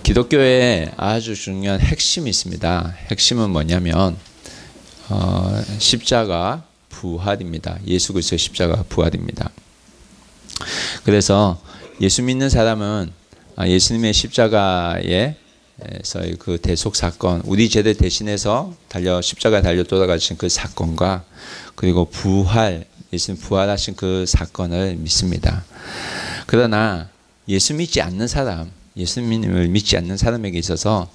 기독교에 아주 중요한 핵심이 있습니다. 핵심은 뭐냐면 십자가 부활입니다. 예수 그리스도의 십자가 부활입니다. 그래서 예수 믿는 사람은 예수님의 십자가에서 그 대속 사건, 우리 죄를 대신해서 십자가에 달려 돌아가신 그 사건과 그리고 부활, 예수님 부활하신 그 사건을 믿습니다. 그러나 예수 믿지 않는 사람, 예수님을 믿지 않는 사람에게 있어서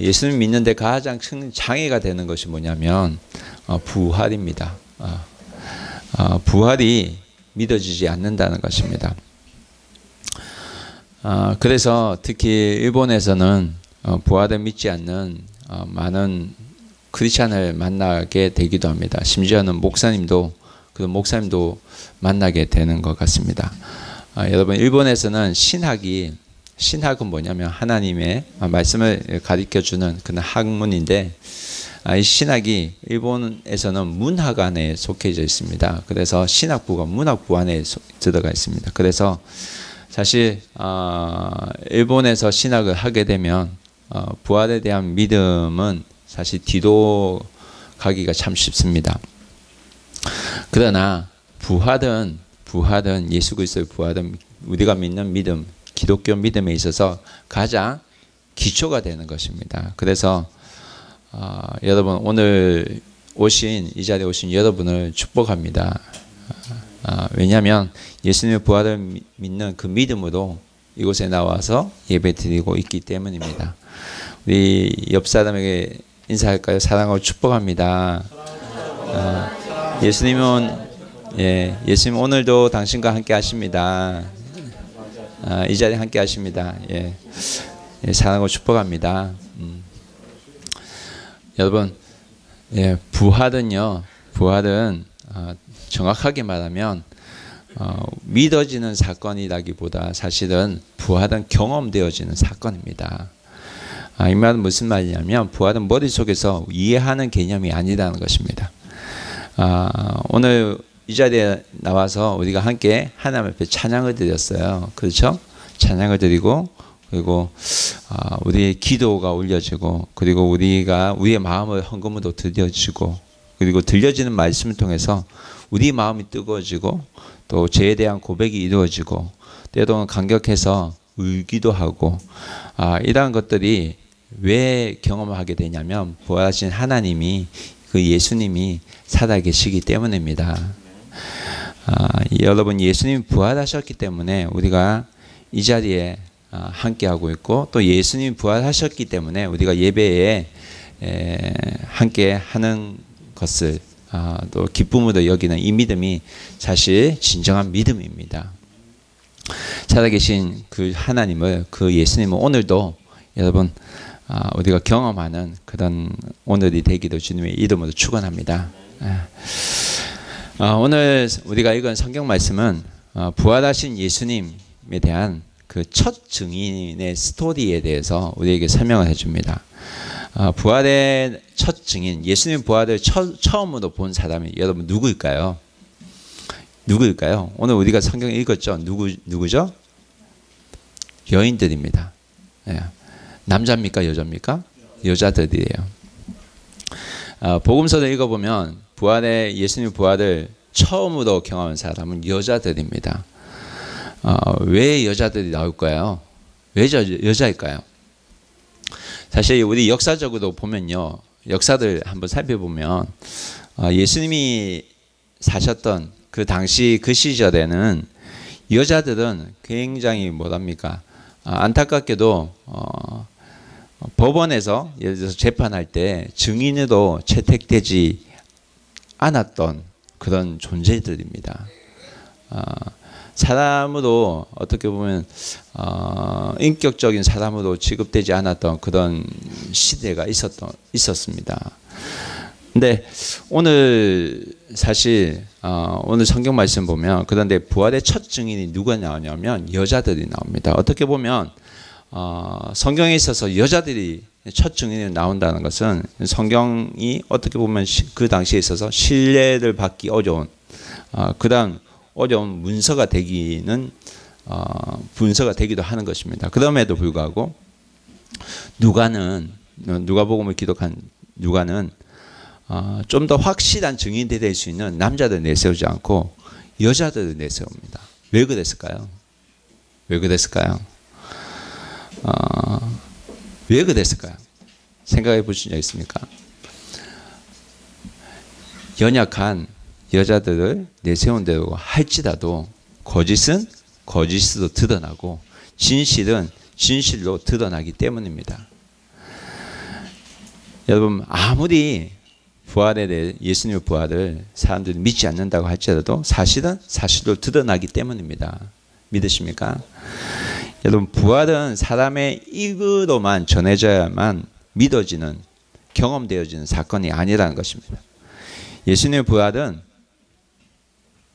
예수님 믿는데 가장 큰 장애가 되는 것이 뭐냐면 부활입니다. 부활이 믿어지지 않는다는 것입니다. 그래서 특히 일본에서는 부활을 믿지 않는 많은 크리스찬을 만나게 되기도 합니다. 심지어는 목사님도 만나게 되는 것 같습니다. 여러분, 일본에서는 신학은 뭐냐면 하나님의 말씀을 가르쳐주는 그런 학문인데, 이 신학이 일본에서는 문학 안에 속해져 있습니다. 그래서 신학부가 문학부 안에 들어가 있습니다. 그래서 사실 일본에서 신학을 하게 되면 부활에 대한 믿음은 사실 뒤로 가기가 참 쉽습니다. 그러나 부활은 예수 그리스도의 부활은 우리가 믿는 믿음, 기독교 믿음에 있어서 가장 기초가 되는 것입니다. 그래서 여러분, 오늘 이 자리에 오신 여러분을 축복합니다. 왜냐하면 예수님의 부활을 믿는 그 믿음으로 이곳에 나와서 예배드리고 있기 때문입니다. 우리 옆 사람에게 인사할까요? 사랑하고 축복합니다. 예수님 오늘도 당신과 함께 하십니다. 이 자리에 함께 하십니다. 사랑하고 축복합니다. 여러분, 부활은 정확하게 말하면 믿어지는 사건이라기보다 사실은 부활은 경험되어지는 사건입니다. 이 말은 무슨 말이냐면 부활은 머릿속에서 이해하는 개념이 아니라는 것입니다. 오늘 이 자리에 나와서 우리가 함께 하나님 앞에 찬양을 드렸어요. 그렇죠? 찬양을 드리고, 그리고 우리의 기도가 올려지고, 그리고 우리의 마음을 헌금으로 드려지고, 그리고 들려지는 말씀을 통해서 우리 마음이 뜨거워지고, 또 죄에 대한 고백이 이루어지고, 때로는 감격해서 울기도 하고, 이러한 것들이 왜 경험하게 되냐면 부활하신 하나님이, 그 예수님이 살아계시기 때문입니다. 여러분, 예수님이 부활하셨기 때문에 우리가 이 자리에 함께하고 있고, 또 예수님이 부활하셨기 때문에 우리가 예배에 함께 하는 것을 또 기쁨으로 여기는 이 믿음이 사실 진정한 믿음입니다. 살아계신 그 하나님을, 그 예수님은 오늘도 여러분 우리가 경험하는 그런 오늘이 되기를 주님의 이름으로 축원합니다. 오늘 우리가 읽은 성경 말씀은 부활하신 예수님에 대한 그 첫 증인의 스토리에 대해서 우리에게 설명을 해줍니다. 부활의 첫 증인, 예수님 부활을 처음으로 본 사람이 여러분 누구일까요? 오늘 우리가 성경을 읽었죠? 누구죠? 여인들입니다. 남자입니까? 여자입니까? 여자들이에요. 복음서를 읽어보면 예수님 부활을 처음으로 경험한 사람은 여자들입니다. 왜 여자들이 나올까요? 왜 여자일까요? 사실 우리 역사적으로 보면요, 역사를 한번 살펴보면 예수님이 사셨던 그 당시 그 시절에는 여자들은 굉장히 안타깝게도 법원에서 예를 들어서 재판할 때 증인으로 채택되지 않았던 그런 존재들입니다. 사람으로 어떻게 보면 인격적인 사람으로 취급되지 않았던 그런 시대가 있었습니다. 근데 오늘 사실 오늘 성경 말씀 보면, 그런데 부활의 첫 증인이 누가 나오냐면 여자들이 나옵니다. 어떻게 보면 성경에 있어서 여자들이 첫 증인이 나온다는 것은 성경이 어떻게 보면 그 당시에 있어서 신뢰를 받기 어려운 그런 어려운 문서가 되기도 하는 것입니다. 그럼에도 불구하고 누가복음을 기록한 누가는 좀 더 확실한 증인이 될 수 있는 남자들 내세우지 않고 여자들을 내세웁니다. 왜 그랬을까요? 왜 그랬을까요? 왜 그랬을까요? 생각해 보신 적 있습니까? 연약한 여자들을 내세운다고 할지라도 거짓은 거짓으로 드러나고 진실은 진실로 드러나기 때문입니다. 여러분, 아무리 부활에 대해 예수님의 부활을 사람들이 믿지 않는다고 할지라도 사실은 사실로 드러나기 때문입니다. 믿으십니까? 여러분, 부활은 사람의 입으로만 전해져야만 믿어지는, 경험되어지는 사건이 아니라는 것입니다. 예수님의 부활은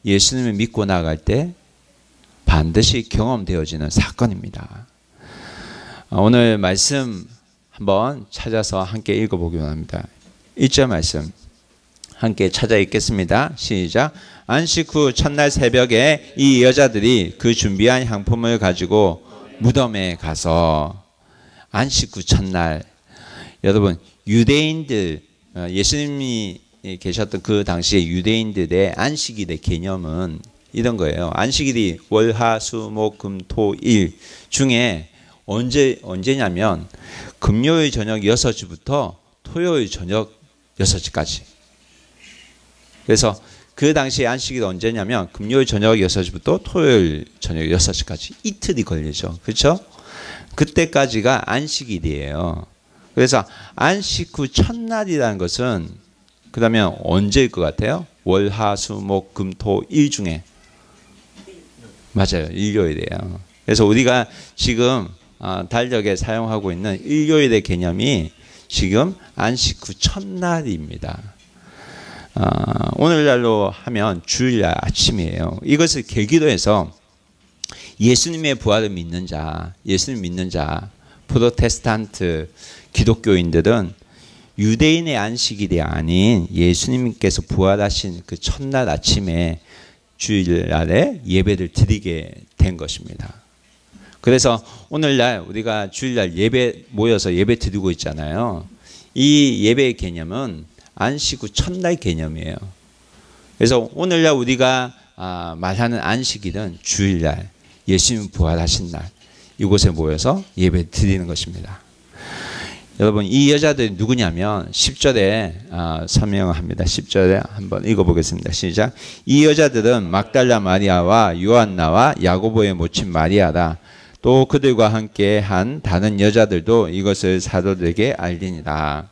예수님을 믿고 나아갈 때 반드시 경험되어지는 사건입니다. 오늘 말씀 한번 찾아서 함께 읽어보기 원합니다. 1절 말씀 함께 찾아 읽겠습니다. 시작. 안식 후 첫날 새벽에 이 여자들이 그 준비한 향품을 가지고 무덤에 가서, 안식 후 첫날, 여러분 유대인들, 예수님이 계셨던 그 당시에 유대인들의 안식일의 개념은 이런 거예요. 안식일이 월, 화, 수, 목, 금, 토, 일 중에 언제냐면 금요일 저녁 6시부터 토요일 저녁 6시까지. 그래서 그 당시에 안식일이 언제냐면 금요일 저녁 6시부터 토요일 저녁 6시까지 이틀이 걸리죠. 그렇죠? 그때까지가 안식일이에요. 그래서 안식 후 첫날이라는 것은 그러면 언제일 것 같아요? 월, 화, 수, 목, 금, 토, 일 중에. 맞아요. 일요일이에요. 그래서 우리가 지금 달력에 사용하고 있는 일요일의 개념이 지금 안식 후 첫날입니다. 오늘날로 하면 주일날 아침이에요. 이것을 계기로 해서 예수님의 부활을 믿는 자, 예수님 믿는 자, 프로테스탄트 기독교인들은 유대인의 안식일이 아닌 예수님께서 부활하신 그 첫날 아침에 주일날에 예배를 드리게 된 것입니다. 그래서 오늘날 우리가 주일날 예배 모여서 예배 드리고 있잖아요. 이 예배의 개념은 안식 후 첫날 개념이에요. 그래서 오늘날 우리가 말하는 안식일은 주일날, 예수님 부활하신 날, 이곳에 모여서 예배 드리는 것입니다. 여러분, 이 여자들이 누구냐면 10절에 설명합니다. 10절에 한번 읽어보겠습니다. 시작. 이 여자들은 막달라 마리아와 요한나와 야고보의 모친 마리아라. 또 그들과 함께 한 다른 여자들도 이것을 사도들에게 알리니라.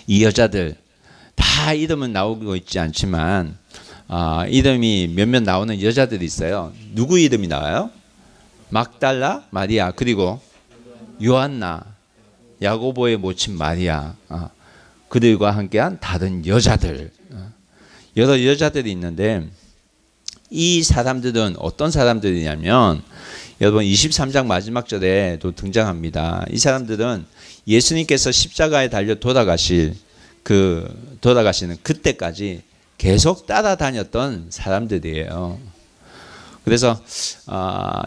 이 여자들 다 이름은 나오고 있지 않지만 이름이 몇몇 나오는 여자들이 있어요. 누구 이름이 나와요? 막달라 마리아, 그리고 요한나, 야고보의 모친 마리아, 그들과 함께한 다른 여자들, 여러 여자들이 있는데 이 사람들은 어떤 사람들이냐면 여러분 23장 마지막 절에도 등장합니다. 이 사람들은 예수님께서 십자가에 달려 돌아가시는 그때까지 계속 따라다녔던 사람들이에요. 그래서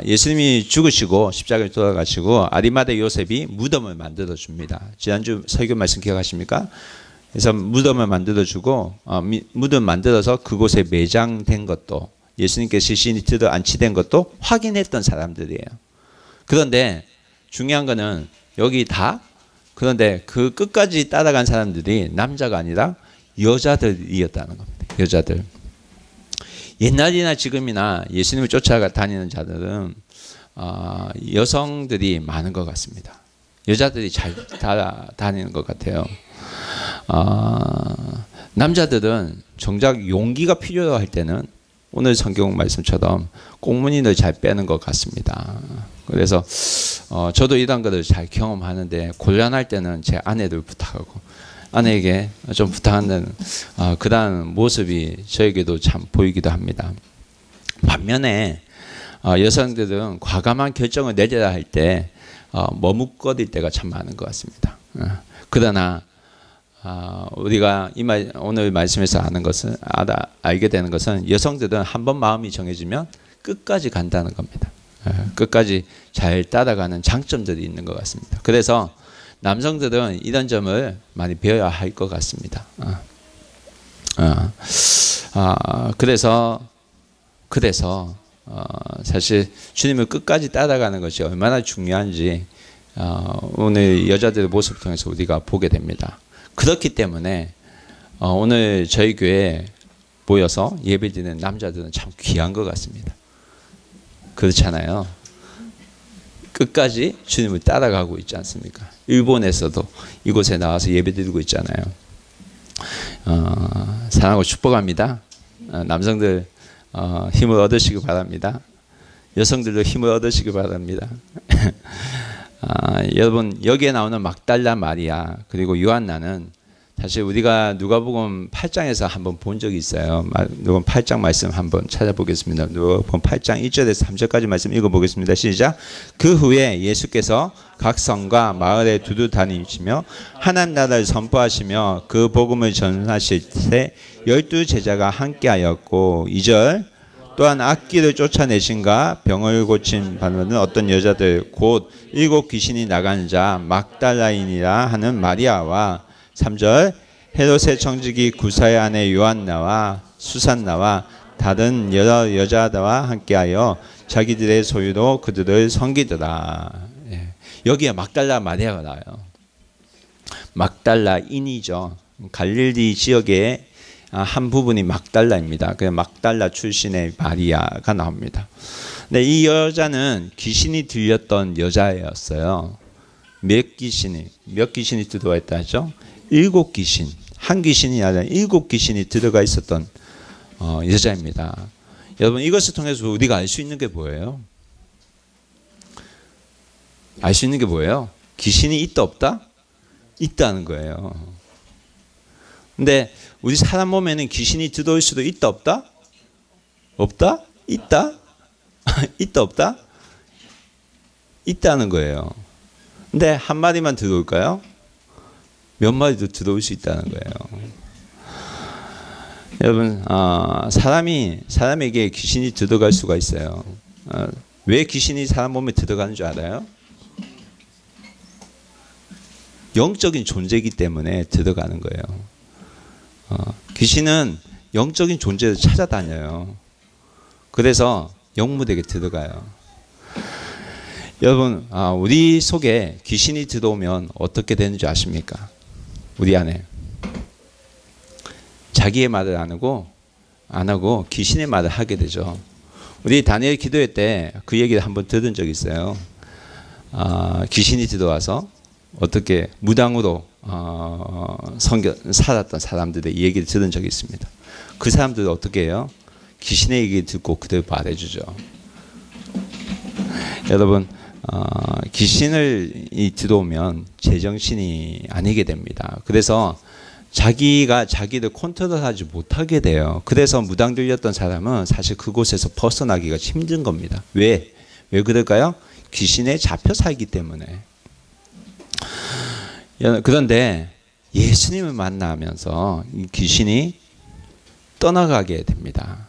예수님이 죽으시고 십자가에 돌아가시고 아리마대 요셉이 무덤을 만들어 줍니다. 지난주 설교 말씀 기억하십니까? 그래서 무덤을 만들어 주고 무덤 만들어서 그곳에 매장된 것도, 예수님께서 시신이 들어 안치된 것도 확인했던 사람들이에요. 그런데 중요한 거는 여기 다, 그런데 그 끝까지 따라간 사람들이 남자가 아니라 여자들이었다는 겁니다. 여자들. 옛날이나 지금이나 예수님을 쫓아다니는 자들은 여성들이 많은 것 같습니다. 여자들이 잘 다니는 것 같아요. 남자들은 정작 용기가 필요할 때는 오늘 성경 말씀처럼 꽁무니를 잘 빼는 것 같습니다. 그래서 저도 이런 것을 잘 경험하는데 곤란할 때는 제 아내를 부탁하고 아내에게 좀 부탁하는 그러한 모습이 저에게도 참 보이기도 합니다. 반면에 여성들은 과감한 결정을 내려야 할 때 머뭇거릴 때가 참 많은 것 같습니다. 그러나 우리가 오늘 말씀에서 알게 되는 것은 여성들은 한번 마음이 정해지면 끝까지 간다는 겁니다. 끝까지 잘 따라가는 장점들이 있는 것 같습니다. 그래서 남성들은 이런 점을 많이 배워야 할 것 같습니다. 그래서 사실 주님을 끝까지 따라가는 것이 얼마나 중요한지 오늘 여자들의 모습을 통해서 우리가 보게 됩니다. 그렇기 때문에 오늘 저희 교회에 모여서 예배드리는 남자들은 참 귀한 것 같습니다. 그렇잖아요. 끝까지 주님을 따라가고 있지 않습니까? 일본에서도 이곳에 나와서 예배드리고 있잖아요. 사랑하고 축복합니다. 남성들 힘을 얻으시기 바랍니다. 여성들도 힘을 얻으시기 바랍니다. 여러분 여기에 나오는 막달라 마리아 그리고 요한나는 사실 우리가 누가복음 8장에서 한번 본 적이 있어요. 누가복음 8장 말씀 한번 찾아보겠습니다. 누가복음 8장 1절에서 3절까지 말씀 읽어보겠습니다. 시작. 그 후에 예수께서 각 성과 마을에 두루 다니시며 하나님 나라를 선포하시며 그 복음을 전하실 때 12 제자가 함께하였고 2절 또한 악귀를 쫓아내신가 병을 고친 받는 어떤 여자들 곧 7 귀신이 나간 자 막달라인이라 하는 마리아와 3절 헤롯의 청지기 구사의 아내 요한나와 수산나와 다른 여러 여자와 함께하여 자기들의 소유로 그들을 섬기더라. 여기에 막달라 마리아가 나와요. 막달라인이죠. 갈릴리 지역의 한 부분이 막달라입니다. 그 막달라 출신의 마리아가 나옵니다. 근데 이 여자는 귀신이 들렸던 여자였어요. 몇 귀신이 들어와 있다 하죠? 7 귀신. 한 귀신이 아니라 7 귀신이 들어가 있었던 여자입니다. 여러분 이것을 통해서 우리가 알 수 있는 게 뭐예요? 알 수 있는 게 뭐예요? 귀신이 있다 없다? 있다는 거예요. 근데 우리 사람 몸에는 귀신이 들어올 수도 있다 없다? 없다? 있다? 있다 없다? 있다는 거예요. 근데 한 마리만 들어올까요? 몇 마리도 들어올 수 있다는 거예요. 여러분 사람에게 귀신이 들어갈 수가 있어요. 왜 귀신이 사람 몸에 들어가는 줄 알아요? 영적인 존재이기 때문에 들어가는 거예요. 귀신은 영적인 존재를 찾아다녀요. 그래서 영무에게 들어가요. 여러분 우리 속에 귀신이 들어오면 어떻게 되는지 아십니까? 우리 안에 자기의 말을 안 하고 귀신의 말을 하게 되죠. 우리 다니엘 기도회 때 그 얘기를 한번 들은 적이 있어요. 귀신이 들어와서 어떻게 무당으로 살았던 사람들의 얘기를 들은 적이 있습니다. 그 사람들은 어떻게 해요? 귀신의 얘기를 듣고 그대로 말해주죠. 여러분 귀신이 들어오면 제정신이 아니게 됩니다. 그래서 자기가 자기를 컨트롤하지 못하게 돼요. 그래서 무당 들렸던 사람은 사실 그곳에서 벗어나기가 힘든 겁니다. 왜 그럴까요? 귀신에 잡혀 살기 때문에. 그런데 예수님을 만나면서 이 귀신이 떠나가게 됩니다.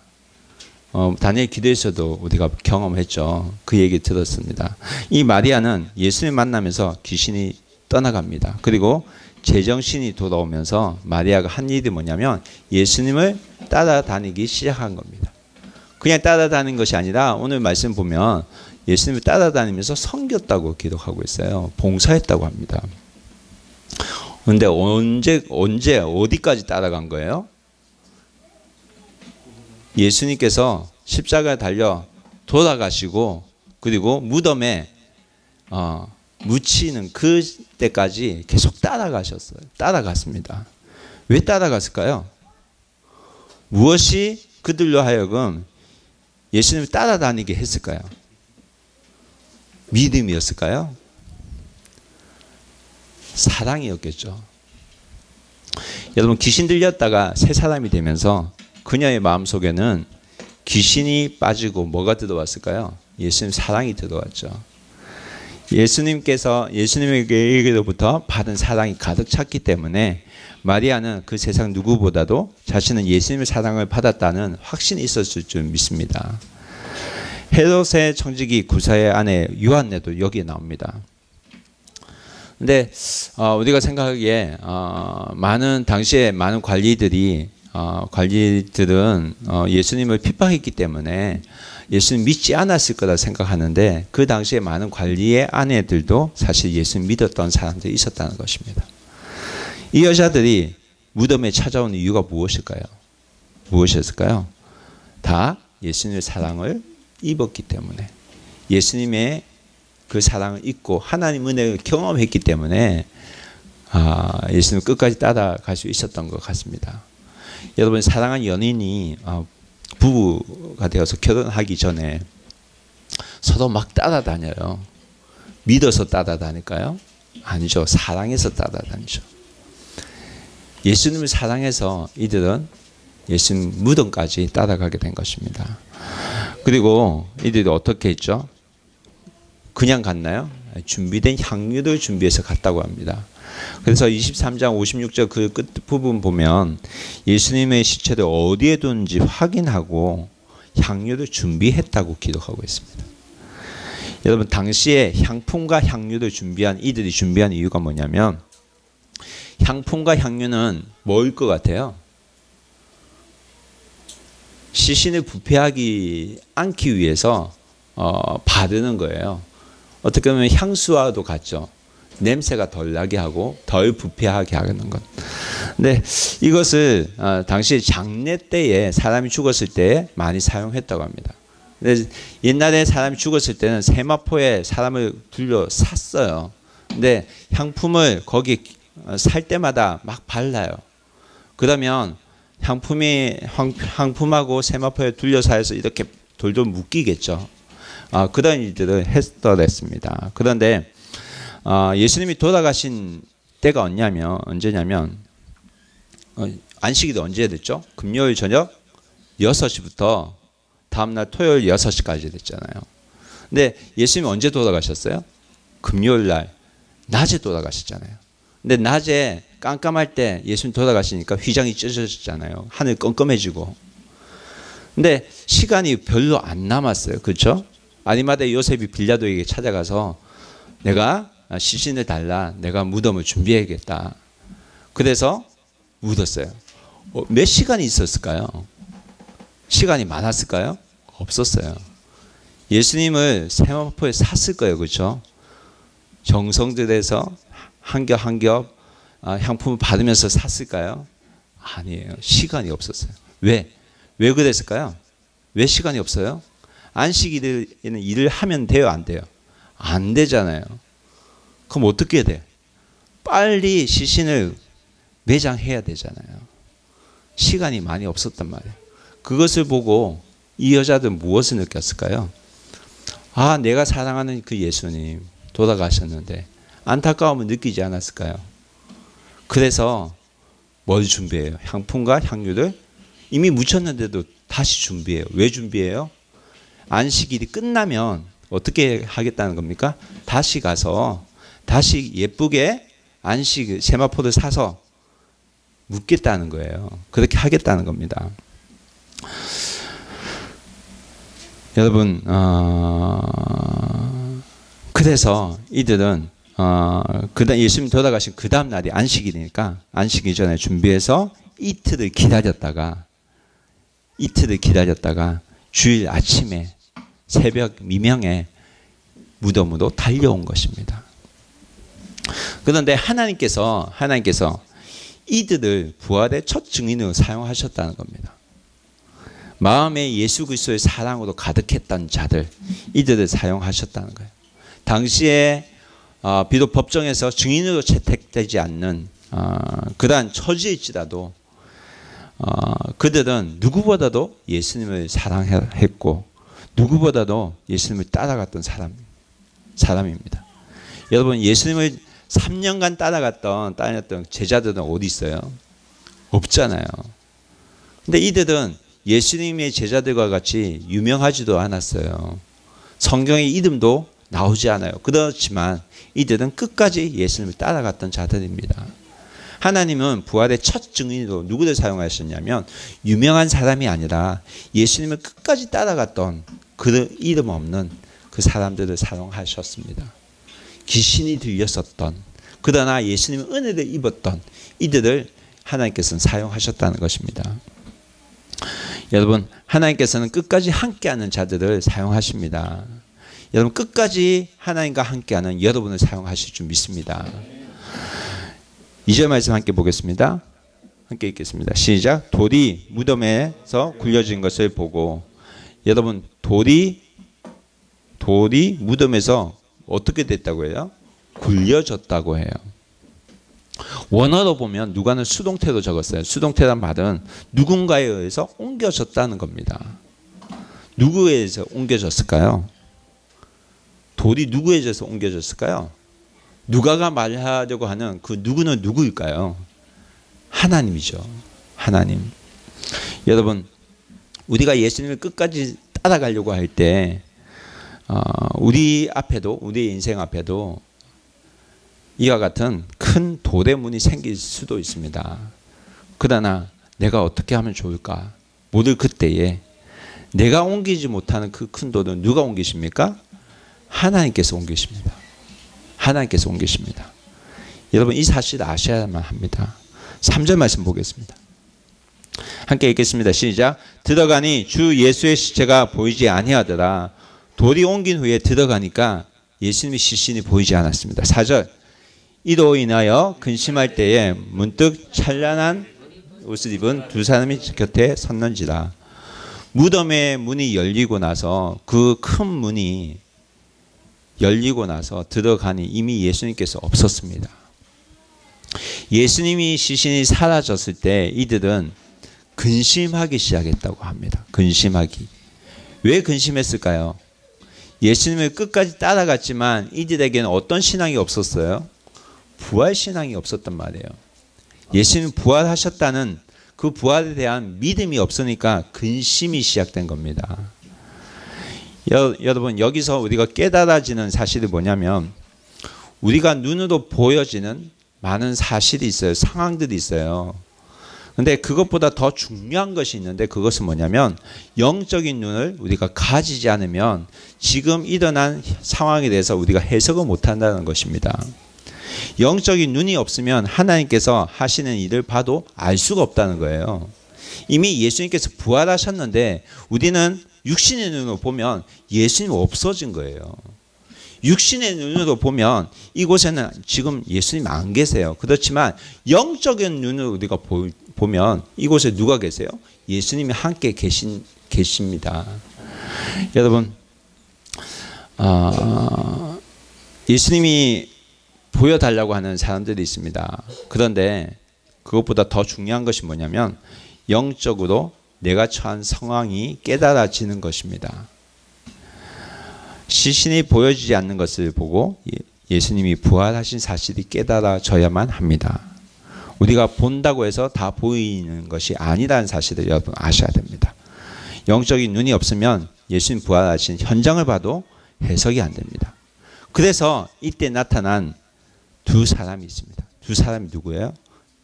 다니엘 기도에서도 우리가 경험했죠. 그 얘기 들었습니다. 이 마리아는 예수님 만나면서 귀신이 떠나갑니다. 그리고 제정신이 돌아오면서 마리아가 한 일이 뭐냐면 예수님을 따라다니기 시작한 겁니다. 그냥 따라다니는 것이 아니라 오늘 말씀 보면 예수님을 따라다니면서 섬겼다고 기록하고 있어요. 봉사했다고 합니다. 그런데 언제 어디까지 따라간 거예요? 예수님께서 십자가에 달려 돌아가시고 그리고 무덤에 묻히는 그때까지 계속 따라갔습니다. 왜 따라갔을까요? 무엇이 그들로 하여금 예수님을 따라다니게 했을까요? 믿음이었을까요? 사랑이었겠죠. 여러분 귀신 들렸다가 새 사람이 되면서 그녀의 마음속에는 귀신이 빠지고 뭐가 들어왔을까요? 예수님 사랑이 들어왔죠. 예수님에게로부터 받은 사랑이 가득 찼기 때문에 마리아는 그 세상 누구보다도 자신은 예수님의 사랑을 받았다는 확신이 있었을 줄 믿습니다. 헤롯의 청지기 구사의 아내 요한네도 여기에 나옵니다. 근데 우리가 생각하기에 당시에 많은 관리들은 예수님을 핍박했기 때문에 예수님 믿지 않았을 거라 생각하는데, 그 당시에 많은 관리의 아내들도 사실 예수님 믿었던 사람들이 있었다는 것입니다. 이 여자들이 무덤에 찾아온 이유가 무엇일까요? 무엇이었을까요? 다 예수님의 사랑을 입었기 때문에, 예수님의 그 사랑을 입고 하나님 은혜를 경험했기 때문에 예수님을 끝까지 따라갈 수 있었던 것 같습니다. 여러분, 사랑하는 연인이 부부가 되어서 결혼하기 전에 서로 막 따라다녀요. 믿어서 따라다닐까요? 아니죠. 사랑해서 따라다니죠. 예수님을 사랑해서 이들은 예수님 무덤까지 따라가게 된 것입니다. 그리고 이들이 어떻게 했죠? 그냥 갔나요? 준비된 향유를 준비해서 갔다고 합니다. 그래서 23장 56절 그 끝 부분 보면 예수님의 시체를 어디에 둔지 확인하고 향유를 준비했다고 기록하고 있습니다. 여러분, 당시에 향품과 향유를 이들이 준비한 이유가 뭐냐면, 향품과 향유는 뭐일 것 같아요? 시신을 부패하지 않기 위해서 바르는 거예요. 어떻게 보면 향수와도 같죠. 냄새가 덜 나게 하고 덜 부패하게 하는 것. 근데 이것을 당시 장례 때에 사람이 죽었을 때 많이 사용했다고 합니다. 근데 옛날에 사람이 죽었을 때는 세마포에 사람을 둘러 샀어요. 근데 향품을 거기 살 때마다 막 발라요. 그러면 향품하고 세마포에 둘러서 해서 이렇게 돌돌 묶이겠죠. 그런 일들을 했더랬습니다. 그런데 예수님이 돌아가신 때가 언제냐면 안식일이 언제 됐죠? 금요일 저녁 6시부터 다음날 토요일 6시까지 됐잖아요. 근데 예수님이 언제 돌아가셨어요? 금요일 날 낮에 돌아가셨잖아요. 근데 낮에 깜깜할 때 예수님 돌아가시니까 휘장이 찢어졌잖아요. 하늘 껌껌해지고. 근데 시간이 별로 안 남았어요. 그렇죠? 아리마대 요셉이 빌라도에게 찾아가서 내가 시신을 달라, 내가 무덤을 준비해야겠다. 그래서 묻었어요. 몇 시간이 있었을까요? 시간이 많았을까요? 없었어요. 예수님을 세마포에 샀을 거예요. 그렇죠? 정성들에서 한 겹 한 겹 향품을 받으면서 샀을까요? 아니에요. 시간이 없었어요. 왜 그랬을까요? 왜 시간이 없어요? 안식일에는 일을 하면 돼요, 안 돼요? 안 되잖아요. 그럼 어떻게 돼? 빨리 시신을 매장해야 되잖아요. 시간이 많이 없었단 말이에요. 그것을 보고 이 여자들은 무엇을 느꼈을까요? 내가 사랑하는 그 예수님 돌아가셨는데 안타까움을 느끼지 않았을까요? 그래서 뭘 준비해요? 향품과 향유를 이미 묻혔는데도 다시 준비해요. 왜 준비해요? 안식일이 끝나면 어떻게 하겠다는 겁니까? 다시 가서 다시 예쁘게 세마포를 사서 묻겠다는 거예요. 그렇게 하겠다는 겁니다. 여러분, 그래서 이들은 예수님 돌아가신 그 다음 날이 안식일이니까 안식일 전에 준비해서 이틀을 기다렸다가 주일 아침에 새벽 미명에 무덤으로 달려온 것입니다. 그런데 하나님께서 이들을 부활의 첫 증인으로 사용하셨다는 겁니다. 마음에 예수 그리스도의 사랑으로 가득했던 자들, 이들을 사용하셨다는 거예요. 당시에 비록 법정에서 증인으로 채택되지 않는 그러한 처지일지라도 그들은 누구보다도 예수님을 사랑했고 누구보다도 예수님을 따라갔던 사람입니다. 여러분, 예수님을 3년간 따라갔던 제자들은 어디 있어요? 없잖아요. 근데 이들은 예수님의 제자들과 같이 유명하지도 않았어요. 성경의 이름도 나오지 않아요. 그렇지만 이들은 끝까지 예수님을 따라갔던 자들입니다. 하나님은 부활의 첫 증인으로 누구를 사용하셨냐면 유명한 사람이 아니라 예수님을 끝까지 따라갔던 그 이름 없는 그 사람들을 사용하셨습니다. 귀신이 들렸었던, 그러나 예수님의 은혜를 입었던 이들을 하나님께서는 사용하셨다는 것입니다. 여러분, 하나님께서는 끝까지 함께하는 자들을 사용하십니다. 여러분, 끝까지 하나님과 함께하는 여러분을 사용하실 줄 믿습니다. 2절 말씀 함께 보겠습니다. 함께 읽겠습니다. 시작. 돌이 무덤에서 굴려진 것을 보고, 여러분, 돌이 무덤에서 어떻게 됐다고 해요? 굴려졌다고 해요. 원어로 보면 누가는 수동태로 적었어요. 수동태란 말은 누군가에 의해서 옮겨졌다는 겁니다. 누구에 의해서 옮겨졌을까요? 돌이 누구에 의해서 옮겨졌을까요? 누가가 말하려고 하는 그 누구는 누구일까요? 하나님이죠. 하나님. 여러분, 우리가 예수님을 끝까지 따라가려고 할 때 우리 인생 앞에도 이와 같은 큰 돌의 문이 생길 수도 있습니다. 그러나 내가 어떻게 하면 좋을까? 모두 그때에 내가 옮기지 못하는 그 큰 돌은 누가 옮기십니까? 하나님께서 옮기십니다. 하나님께서 옮기십니다. 여러분, 이 사실을 아셔야만 합니다. 3절 말씀 보겠습니다. 함께 읽겠습니다. 시작. 들어가니 주 예수의 시체가 보이지 아니하더라. 돌이 옮긴 후에 들어가니까 예수님의 시신이 보이지 않았습니다. 4절. 이로 인하여 근심할 때에 문득 찬란한 옷을 입은 두 사람이 곁에 섰는지라. 무덤의 문이 열리고 나서, 그 큰 문이 열리고 나서 들어가니 이미 예수님께서 없었습니다. 예수님이 시신이 사라졌을 때 이들은 근심하기 시작했다고 합니다. 근심하기. 왜 근심했을까요? 예수님을 끝까지 따라갔지만 이들에게는 어떤 신앙이 없었어요? 부활신앙이 없었단 말이에요. 예수님 부활하셨다는 그 부활에 대한 믿음이 없으니까 근심이 시작된 겁니다. 여러분, 여기서 우리가 깨달아지는 사실이 뭐냐면, 우리가 눈으로 보여지는 많은 사실이 있어요. 상황들이 있어요. 근데 그것보다 더 중요한 것이 있는데, 그것은 뭐냐면 영적인 눈을 우리가 가지지 않으면 지금 일어난 상황에 대해서 우리가 해석을 못한다는 것입니다. 영적인 눈이 없으면 하나님께서 하시는 일을 봐도 알 수가 없다는 거예요. 이미 예수님께서 부활하셨는데 우리는 육신의 눈으로 보면 예수님 없어진 거예요. 육신의 눈으로 보면 이곳에는 지금 예수님 안 계세요. 그렇지만 영적인 눈으로 우리가 보면 이곳에 누가 계세요? 예수님이 함께 계십니다. 여러분, 예수님이 보여달라고 하는 사람들이 있습니다. 그런데 그것보다 더 중요한 것이 뭐냐면 영적으로 내가 처한 상황이 깨달아지는 것입니다. 시신이 보여지지 않는 것을 보고 예수님이 부활하신 사실이 깨달아져야만 합니다. 우리가 본다고 해서 다 보이는 것이 아니라는 사실을 여러분 아셔야 됩니다. 영적인 눈이 없으면 예수님 부활하신 현장을 봐도 해석이 안 됩니다. 그래서 이때 나타난 두 사람이 있습니다. 두 사람이 누구예요?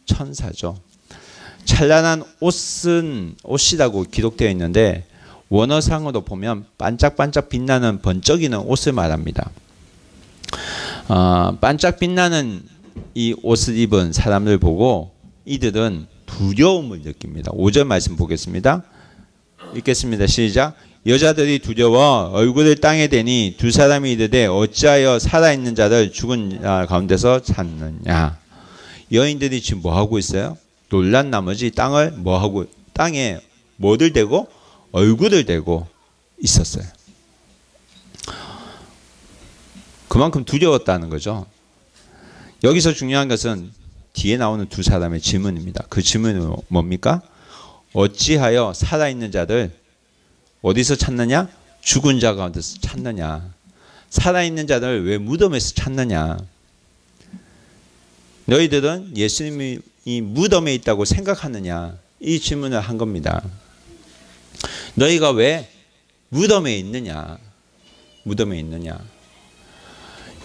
천사죠. 찬란한 옷이라고 기록되어 있는데 원어상으로 보면 반짝반짝 빛나는 번쩍이는 옷을 말합니다. 반짝 빛나는 이 옷을 입은 사람을 보고 이들은 두려움을 느낍니다. 5절 말씀 보겠습니다. 읽겠습니다. 시작. 여자들이 두려워 얼굴을 땅에 대니 두 사람이 이르되 어찌하여 살아있는 자를 죽은 자 가운데서 찾느냐. 여인들이 지금 뭐 하고 있어요? 놀란 나머지 땅에 뭐를 대고? 얼굴을 대고 있었어요. 그만큼 두려웠다는 거죠. 여기서 중요한 것은 뒤에 나오는 두 사람의 질문입니다. 그 질문은 뭡니까? 어찌하여 살아있는 자를 어디서 찾느냐? 죽은 자 가운데서 찾느냐? 살아있는 자를 왜 무덤에서 찾느냐? 너희들은 예수님이 이 무덤에 있다고 생각하느냐? 이 질문을 한 겁니다. 너희가 왜 무덤에 있느냐? 무덤에 있느냐?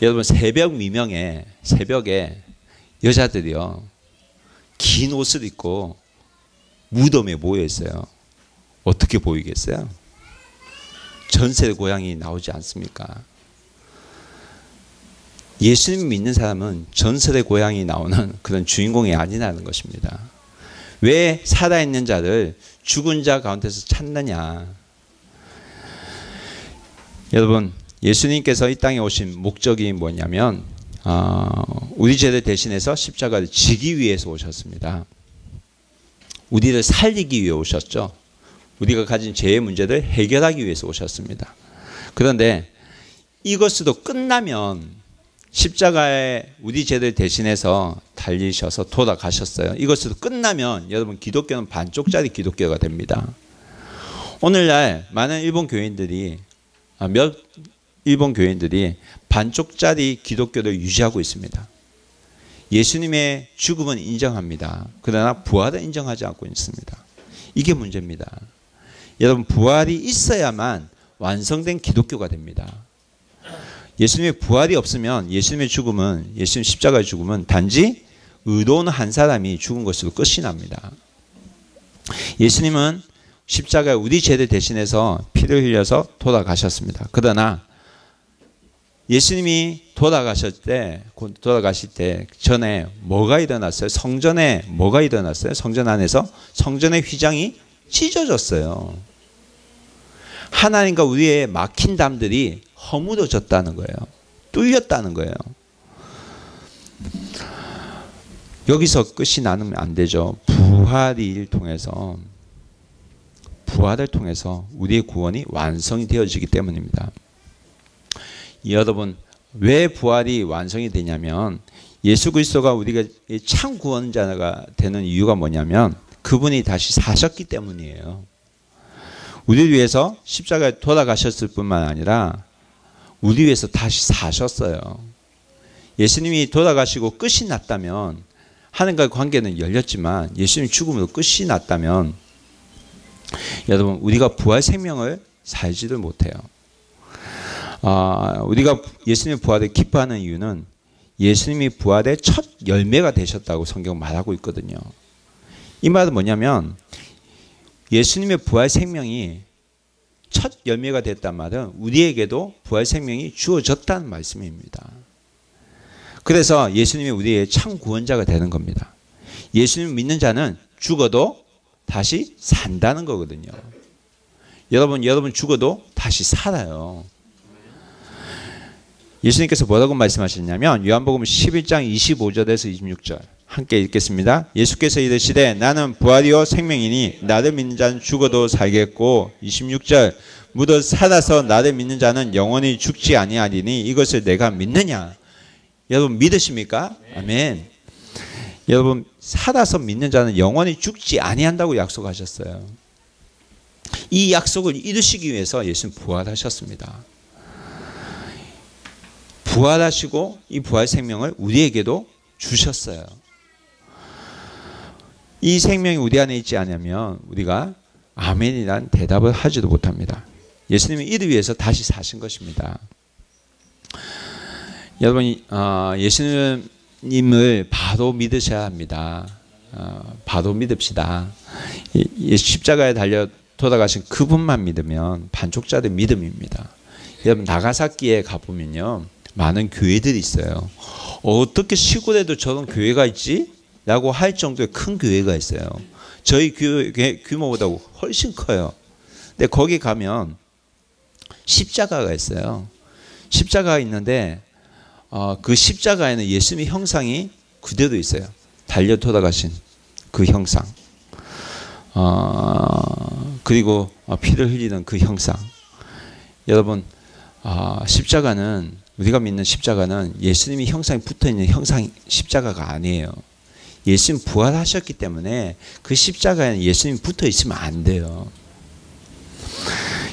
여러분, 새벽에 여자들이요 긴 옷을 입고 무덤에 모여 있어요. 어떻게 보이겠어요? 전세 고향이 나오지 않습니까? 예수님 믿는 사람은 전설의 고향이 나오는 그런 주인공이 아니라는 것입니다. 왜 살아있는 자를 죽은 자 가운데서 찾느냐? 여러분, 예수님께서 이 땅에 오신 목적이 뭐냐면 우리 죄를 대신해서 십자가를 지기 위해서 오셨습니다. 우리를 살리기 위해 오셨죠. 우리가 가진 죄의 문제를 해결하기 위해서 오셨습니다. 그런데 이것으로 끝나면 십자가에 우리 죄를 대신해서 달리셔서 돌아가셨어요. 이것으로 끝나면 여러분 기독교는 반쪽짜리 기독교가 됩니다. 오늘날 많은 일본 교인들이 반쪽짜리 기독교를 유지하고 있습니다. 예수님의 죽음은 인정합니다. 그러나 부활은 인정하지 않고 있습니다. 이게 문제입니다. 여러분 부활이 있어야만 완성된 기독교가 됩니다. 예수님의 부활이 없으면 예수님의 죽음은 예수님 십자가의 죽음은 단지 의로운 한 사람이 죽은 것으로 끝이 납니다. 예수님은 십자가에 우리 죄를 대신해서 피를 흘려서 돌아가셨습니다. 그러나 예수님이 돌아가실 때 전에 뭐가 일어났어요? 성전에 뭐가 일어났어요? 성전 안에서 성전의 휘장이 찢어졌어요. 하나님과 우리의 막힌 담들이 허물어졌다는 거예요. 뚫렸다는 거예요. 여기서 끝이 나면 안 되죠. 부활을 통해서 우리의 구원이 완성이 되어지기 때문입니다. 여러분 왜 부활이 완성이 되냐면 예수 그리스도가 우리가 참 구원자가 되는 이유가 뭐냐면 그분이 다시 사셨기 때문이에요. 우리를 위해서 십자가에 돌아가셨을 뿐만 아니라 우리 위해서 다시 사셨어요. 예수님이 돌아가시고 끝이 났다면 하나님과의 관계는 열렸지만 예수님 죽음으로 끝이 났다면 여러분 우리가 부활 생명을 살지를 못해요. 우리가 예수님의 부활을 기뻐하는 이유는 예수님이 부활의 첫 열매가 되셨다고 성경 말하고 있거든요. 이 말은 뭐냐면 예수님의 부활 생명이 첫 열매가 됐단 말은 우리에게도 부활 생명이 주어졌다는 말씀입니다. 그래서 예수님이 우리의 참 구원자가 되는 겁니다. 예수님 믿는 자는 죽어도 다시 산다는 거거든요. 여러분 죽어도 다시 살아요. 예수님께서 뭐라고 말씀하셨냐면 요한복음 11장 25절에서 26절 함께 읽겠습니다. 예수께서 이르시되 나는 부활이요 생명이니 나를 믿는 자는 죽어도 살겠고 26절 무릇 살아서 나를 믿는 자는 영원히 죽지 아니하리니 이것을 내가 믿느냐. 여러분 믿으십니까? 아멘. 여러분 살아서 믿는 자는 영원히 죽지 아니한다고 약속하셨어요. 이 약속을 이루시기 위해서 예수님 부활하셨습니다. 부활하시고 이 부활 생명을 우리에게도 주셨어요. 이 생명이 우리 안에 있지 않으면 우리가 아멘이란 대답을 하지도 못합니다. 예수님이 이를 위해서 다시 사신 것입니다. 여러분 예수님을 바로 믿으셔야 합니다. 바로 믿읍시다. 십자가에 달려 돌아가신 그분만 믿으면 반쪽짜리 믿음입니다. 여러분 나가사키에 가보면요 많은 교회들이 있어요. 어떻게 시골에도 저런 교회가 있지? 라고 할 정도의 큰 교회가 있어요. 저희 교회 규모보다 훨씬 커요. 근데 거기 가면 십자가가 있어요. 십자가가 있는데 그 십자가에는 예수님의 형상이 그대로 있어요. 달려 돌아가신 그 형상. 그리고 피를 흘리는 그 형상. 여러분 십자가는 우리가 믿는 십자가는 예수님이 형상이 붙어있는 형상 십자가가 아니에요. 예수님 부활하셨기 때문에 그 십자가에는 예수님이 붙어있으면 안 돼요.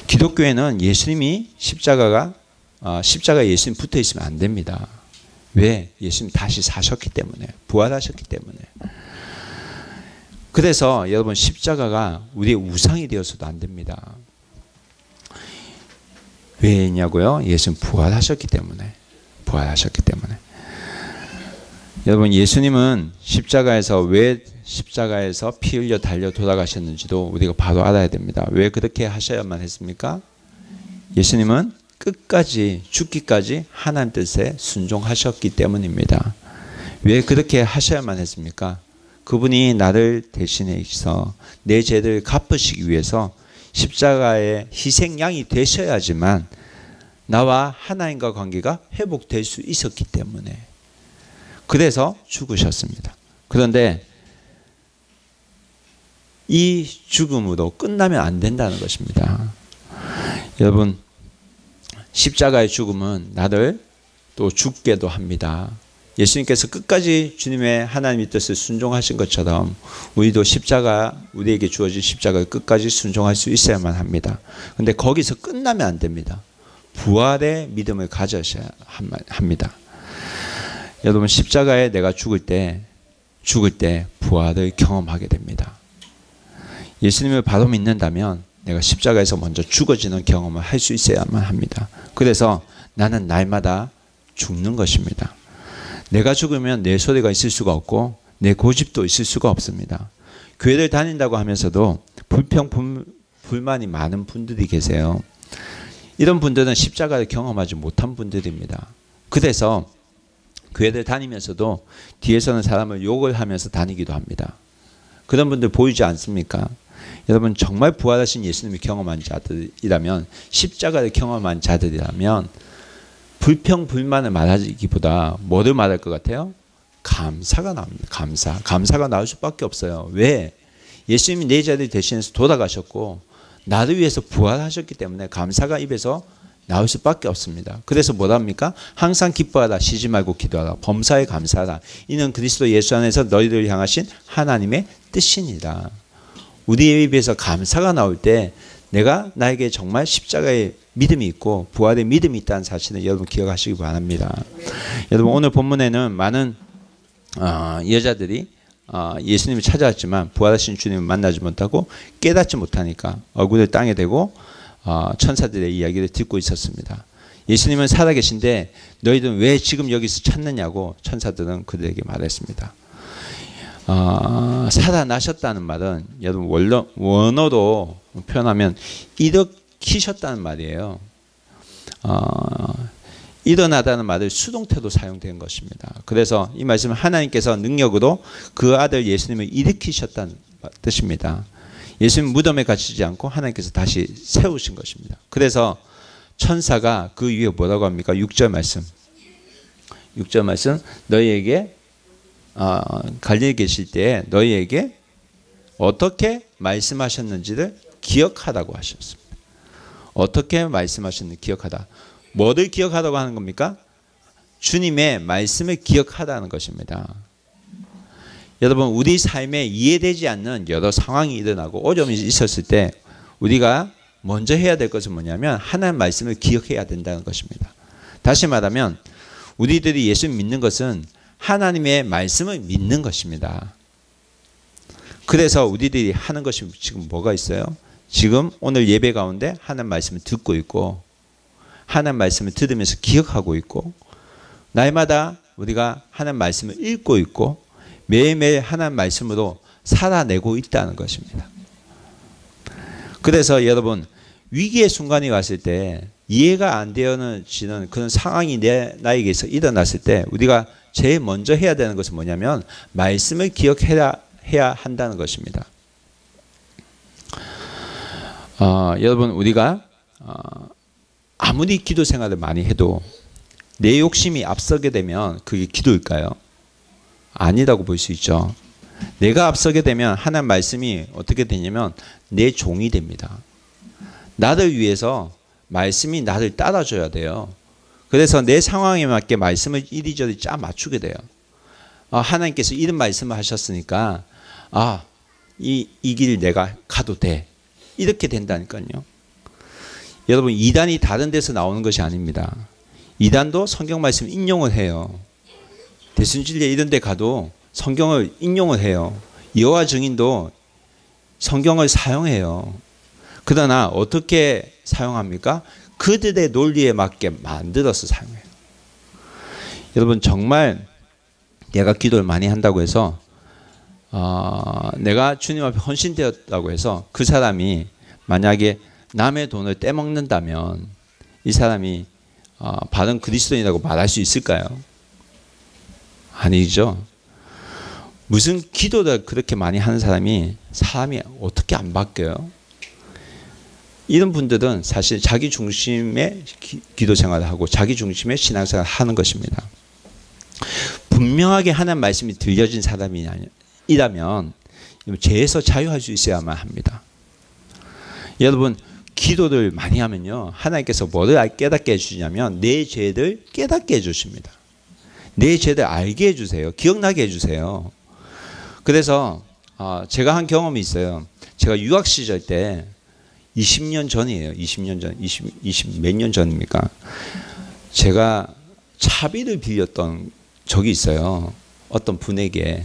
기독교에는 예수님이 십자가에 예수님 붙어있으면 안 됩니다. 왜? 예수님 다시 사셨기 때문에 부활하셨기 때문에. 그래서 여러분 십자가가 우리의 우상이 되어서도 안 됩니다. 왜냐고요? 예수님 부활하셨기 때문에. 여러분 예수님은 십자가에서 왜 십자가에서 피 흘려 달려 돌아가셨는지도 우리가 바로 알아야 됩니다. 왜 그렇게 하셔야만 했습니까? 예수님은 끝까지 죽기까지 하나님 뜻에 순종하셨기 때문입니다. 왜 그렇게 하셔야만 했습니까? 그분이 나를 대신해서 내 죄를 갚으시기 위해서 십자가의 희생양이 되셔야지만 나와 하나님과 관계가 회복될 수 있었기 때문에 그래서 죽으셨습니다. 그런데 이 죽음으로 끝나면 안 된다는 것입니다. 여러분, 십자가의 죽음은 나를 또 죽게도 합니다. 예수님께서 끝까지 주님의 하나님의 뜻을 순종하신 것처럼 우리도 우리에게 주어진 십자가를 끝까지 순종할 수 있어야만 합니다. 그런데 거기서 끝나면 안 됩니다. 부활의 믿음을 가져셔야 합니다. 여러분, 십자가에 내가 죽을 때 부활을 경험하게 됩니다. 예수님을 바로 믿는다면 내가 십자가에서 먼저 죽어지는 경험을 할 수 있어야만 합니다. 그래서 나는 날마다 죽는 것입니다. 내가 죽으면 내 소리가 있을 수가 없고 내 고집도 있을 수가 없습니다. 교회를 다닌다고 하면서도 불만이 많은 분들이 계세요. 이런 분들은 십자가를 경험하지 못한 분들입니다. 그래서 교회를 다니면서도 뒤에서는 사람을 욕을 하면서 다니기도 합니다. 그런 분들 보이지 않습니까? 여러분, 정말 부활하신 예수님을 경험한 자들이라면, 십자가를 경험한 자들이라면 불평불만을 말하기보다 뭐를 말할 것 같아요? 감사가 나옵니다. 감사가 나올 수밖에 없어요. 왜? 예수님이 내 자리를 대신해서 돌아가셨고 나를 위해서 부활하셨기 때문에 감사가 입에서 나올 수밖에 없습니다. 그래서 뭐랍니까? 항상 기뻐하라, 쉬지 말고 기도하라, 범사에 감사하라. 이는 그리스도 예수 안에서 너희를 향하신 하나님의 뜻이니라. 우리의 입에서 감사가 나올 때 나에게 정말 십자가의 믿음이 있고 부활의 믿음이 있다는 사실을 여러분 기억하시기 바랍니다. 여러분, 오늘 본문에는 많은 여자들이 예수님을 찾아왔지만 부활하신 주님을 만나지 못하고 깨닫지 못하니까 얼굴을 땅에 대고 천사들의 이야기를 듣고 있었습니다. 예수님은 살아계신데 너희들은 왜 지금 여기서 찾느냐고 천사들은 그들에게 말했습니다. 살아나셨다는 말은 여러분 원어로 표현하면 일으키셨다는 말이에요. 일어나다는 말을 수동태로 사용된 것입니다. 그래서 이 말씀은 하나님께서 능력으로 그 아들 예수님을 일으키셨다는 뜻입니다. 예수님 무덤에 갇히지 않고 하나님께서 다시 세우신 것입니다. 그래서 천사가 그 위에 뭐라고 합니까? 6절 말씀 너희에게 갈릴리에 계실 때 너희에게 어떻게 말씀하셨는지를 기억하라고 하셨습니다. 어떻게 말씀하셨는지 기억하다. 뭐를 기억하라고 하는 겁니까? 주님의 말씀을 기억하라는 것입니다. 여러분, 우리 삶에 이해되지 않는 여러 상황이 일어나고 어려움이 있었을 때 우리가 먼저 해야 될 것은 뭐냐면 하나님의 말씀을 기억해야 된다는 것입니다. 다시 말하면 우리들이 예수를 믿는 것은 하나님의 말씀을 믿는 것입니다. 그래서 우리들이 하는 것이 지금 뭐가 있어요? 지금 오늘 예배 가운데 하나님 말씀을 듣고 있고 하나님 말씀을 들으면서 기억하고 있고 날마다 우리가 하나님 말씀을 읽고 있고 매일매일 하나님 말씀으로 살아내고 있다는 것입니다. 그래서 여러분, 위기의 순간이 왔을 때 이해가 안 되어지는 그런 상황이 나에게서 일어났을 때 우리가 제일 먼저 해야 되는 것은 뭐냐면 말씀을 기억해야 한다는 것입니다. 여러분, 우리가 아무리 기도 생활을 많이 해도 내 욕심이 앞서게 되면 그게 기도일까요? 아니라고 볼 수 있죠. 내가 앞서게 되면 하나님 말씀이 어떻게 되냐면 내 종이 됩니다. 나를 위해서 말씀이 나를 따라줘야 돼요. 그래서 내 상황에 맞게 말씀을 이리저리 짜 맞추게 돼요. 하나님께서 이런 말씀을 하셨으니까 이 길 내가 가도 돼. 이렇게 된다니까요. 여러분, 이단이 다른 데서 나오는 것이 아닙니다. 이단도 성경 말씀 인용을 해요. 대순진리에 이런 데 가도 성경을 인용을 해요. 여호와 증인도 성경을 사용해요. 그러나 어떻게 사용합니까? 그들의 논리에 맞게 만들어서 사용해요. 여러분, 정말 내가 기도를 많이 한다고 해서 내가 주님 앞에 헌신되었다고 해서 그 사람이 만약에 남의 돈을 떼먹는다면 이 사람이 바른 그리스도인이라고 말할 수 있을까요? 아니죠. 무슨 기도를 그렇게 많이 하는 사람이 어떻게 안 바뀌어요? 이런 분들은 사실 자기 중심의 기도 생활을 하고 자기 중심의 신앙생활을 하는 것입니다. 분명하게 하나님 말씀이 들려진 사람이라면 죄에서 자유할 수 있어야만 합니다. 여러분, 기도를 많이 하면요, 하나님께서 뭐를 깨닫게 해주시냐면 내 죄를 깨닫게 해주십니다. 내 죄를 알게 해주세요. 기억나게 해주세요. 그래서 제가 한 경험이 있어요. 제가 유학 시절 때 20년 전이에요. 20년 전, 20 몇 년 전입니까? 제가 차비를 빌렸던 적이 있어요. 어떤 분에게.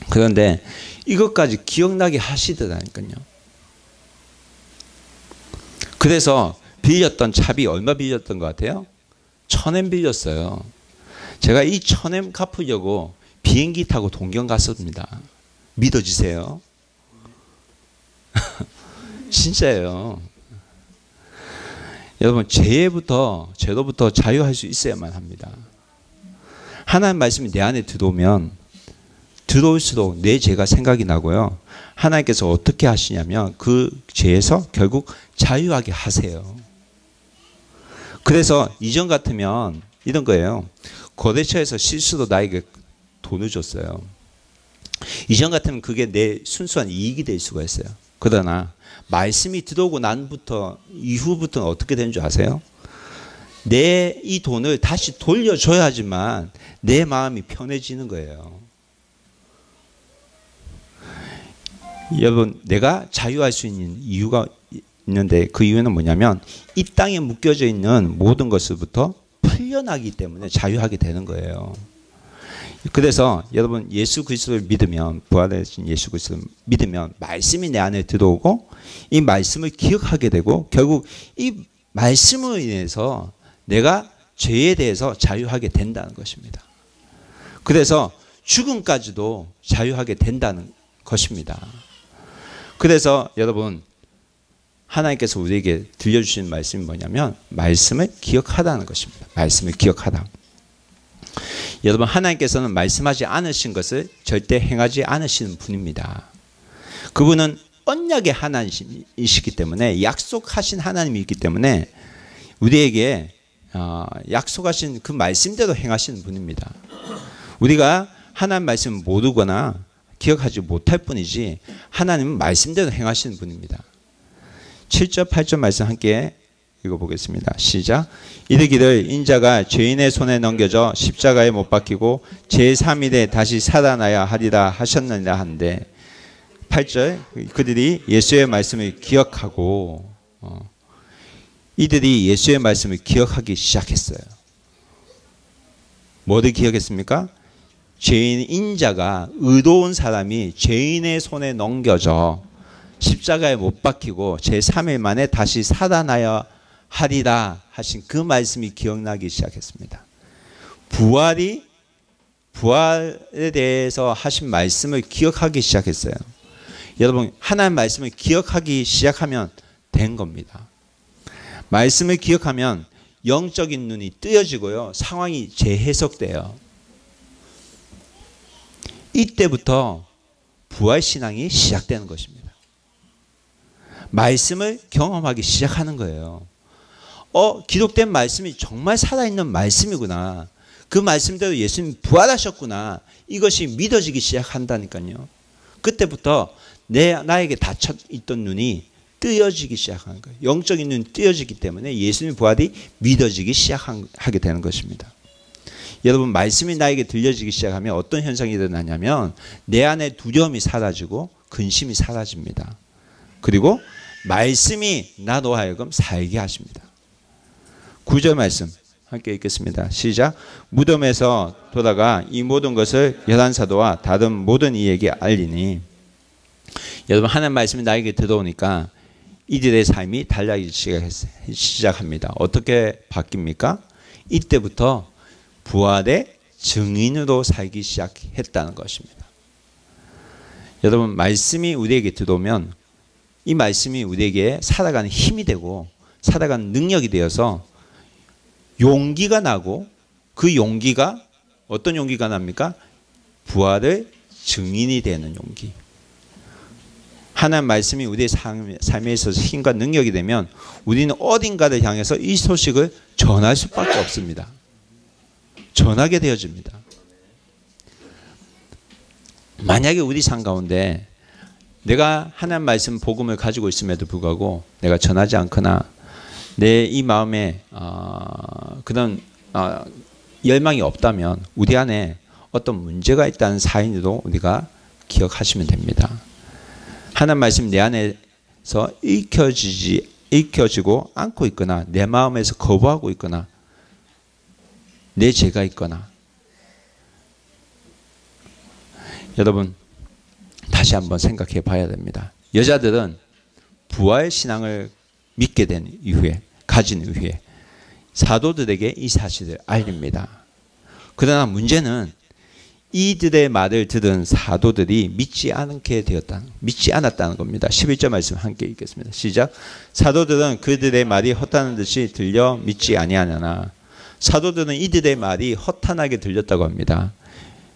그런데 이것까지 기억나게 하시더라니까요. 그래서 빌렸던 차비 얼마 빌렸던 것 같아요? 1,000엔 빌렸어요. 제가 이 1,000엔 갚으려고 비행기 타고 동경 갔습니다. 믿어지세요? 진짜예요. 여러분, 죄로부터 자유할 수 있어야만 합니다. 하나님 말씀이 내 안에 들어올수록 내 죄가 생각이 나고요. 하나님께서 어떻게 하시냐면 그 죄에서 결국 자유하게 하세요. 그래서 이전 같으면 이런 거예요. 거래처에서 실수로 나에게 돈을 줬어요. 이전 같으면 그게 내 순수한 이익이 될 수가 있어요. 그러나 말씀이 들어오고 이후부터는 어떻게 되는 줄 아세요? 내 이 돈을 다시 돌려줘야지만 내 마음이 편해지는 거예요. 여러분, 내가 자유할 수 있는 이유가 있는데 그 이유는 뭐냐면 이 땅에 묶여져 있는 모든 것으로부터 풀려나기 때문에 자유하게 되는 거예요. 그래서 여러분, 예수 그리스도를 믿으면, 부활하신 예수 그리스도를 믿으면 말씀이 내 안에 들어오고 이 말씀을 기억하게 되고 결국 이 말씀으로 인해서 내가 죄에 대해서 자유하게 된다는 것입니다. 그래서 죽음까지도 자유하게 된다는 것입니다. 그래서 여러분, 하나님께서 우리에게 들려주신 말씀이 뭐냐면 말씀을 기억하라는 것입니다. 말씀을 기억하라. 여러분, 하나님께서는 말씀하지 않으신 것을 절대 행하지 않으시는 분입니다. 그분은 언약의 하나님이시기 때문에, 약속하신 하나님이기 때문에 우리에게 약속하신 그 말씀대로 행하시는 분입니다. 우리가 하나님 말씀을 모르거나 기억하지 못할 뿐이지 하나님은 말씀대로 행하시는 분입니다. 7절 8절 말씀 함께 읽어보겠습니다. 시작. 이르기를 인자가 죄인의 손에 넘겨져 십자가에 못 박히고 제3일에 다시 살아나야 하리라 하셨느니라 하는데, 8절, 그들이 예수의 말씀을 기억하고 이들이 예수의 말씀을 기억하기 시작했어요. 뭐를 기억했습니까? 죄인 인자가, 의로운 사람이 죄인의 손에 넘겨져 십자가에 못 박히고 제3일 만에 다시 살아나야 하리라 하신 그 말씀이 기억나기 시작했습니다. 부활에 대해서 하신 말씀을 기억하기 시작했어요. 여러분, 하나님 말씀을 기억하기 시작하면 된 겁니다. 말씀을 기억하면 영적인 눈이 뜨여지고요, 상황이 재해석돼요. 이때부터 부활신앙이 시작되는 것입니다. 말씀을 경험하기 시작하는 거예요. 기록된 말씀이 정말 살아있는 말씀이구나. 그 말씀대로 예수님 부활하셨구나. 이것이 믿어지기 시작한다니까요. 그때부터 나에게 닫혀있던 눈이 뜨여지기 시작하는 거예요. 영적인 눈이 뜨여지기 때문에 예수님 부활이 믿어지기 시작하게 되는 것입니다. 여러분, 말씀이 나에게 들려지기 시작하면 어떤 현상이 일어나냐면 내 안에 두려움이 사라지고 근심이 사라집니다. 그리고 말씀이 나로 하여금 살게 하십니다. 9절 말씀 함께 읽겠습니다. 시작. 무덤에서 돌아가 이 모든 것을 11사도와 다른 모든 이에게 알리니. 여러분, 하나님 말씀이 나에게 들어오니까 이들의 삶이 달라지기 시작합니다. 어떻게 바뀝니까? 이때부터 부활의 증인으로 살기 시작했다는 것입니다. 여러분, 말씀이 우리에게 들어오면 이 말씀이 우리에게 살아가는 힘이 되고 살아가는 능력이 되어서 용기가 나고 그 용기가 어떤 용기가 납니까? 부활의 증인이 되는 용기. 하나님 말씀이 우리의 삶에 있어서 힘과 능력이 되면 우리는 어딘가를 향해서 이 소식을 전할 수밖에 없습니다. 전하게 되어집니다. 만약에 우리 삶 가운데 내가 하나님 말씀 복음을 가지고 있음에도 불구하고 내가 전하지 않거나 내 이 마음에 그런 열망이 없다면 우리 안에 어떤 문제가 있다는 사인으로 우리가 기억하시면 됩니다. 하나님 말씀 내 안에서 읽혀지고 않고 있거나 내 마음에서 거부하고 있거나 내 죄가 있거나 여러분 다시 한번 생각해 봐야 됩니다. 여자들은 부활 신앙을 믿게 된 이후에 가진 이후에 사도들에게 이 사실을 알립니다. 그러나 문제는 이들의 말을 들은 사도들이 믿지 않았다는 겁니다. 11절 말씀 함께 읽겠습니다. 시작. 사도들은 그들의 말이 헛다는 듯이 들려 믿지 아니하냐나. 사도들은 이들의 말이 허탄하게 들렸다고 합니다.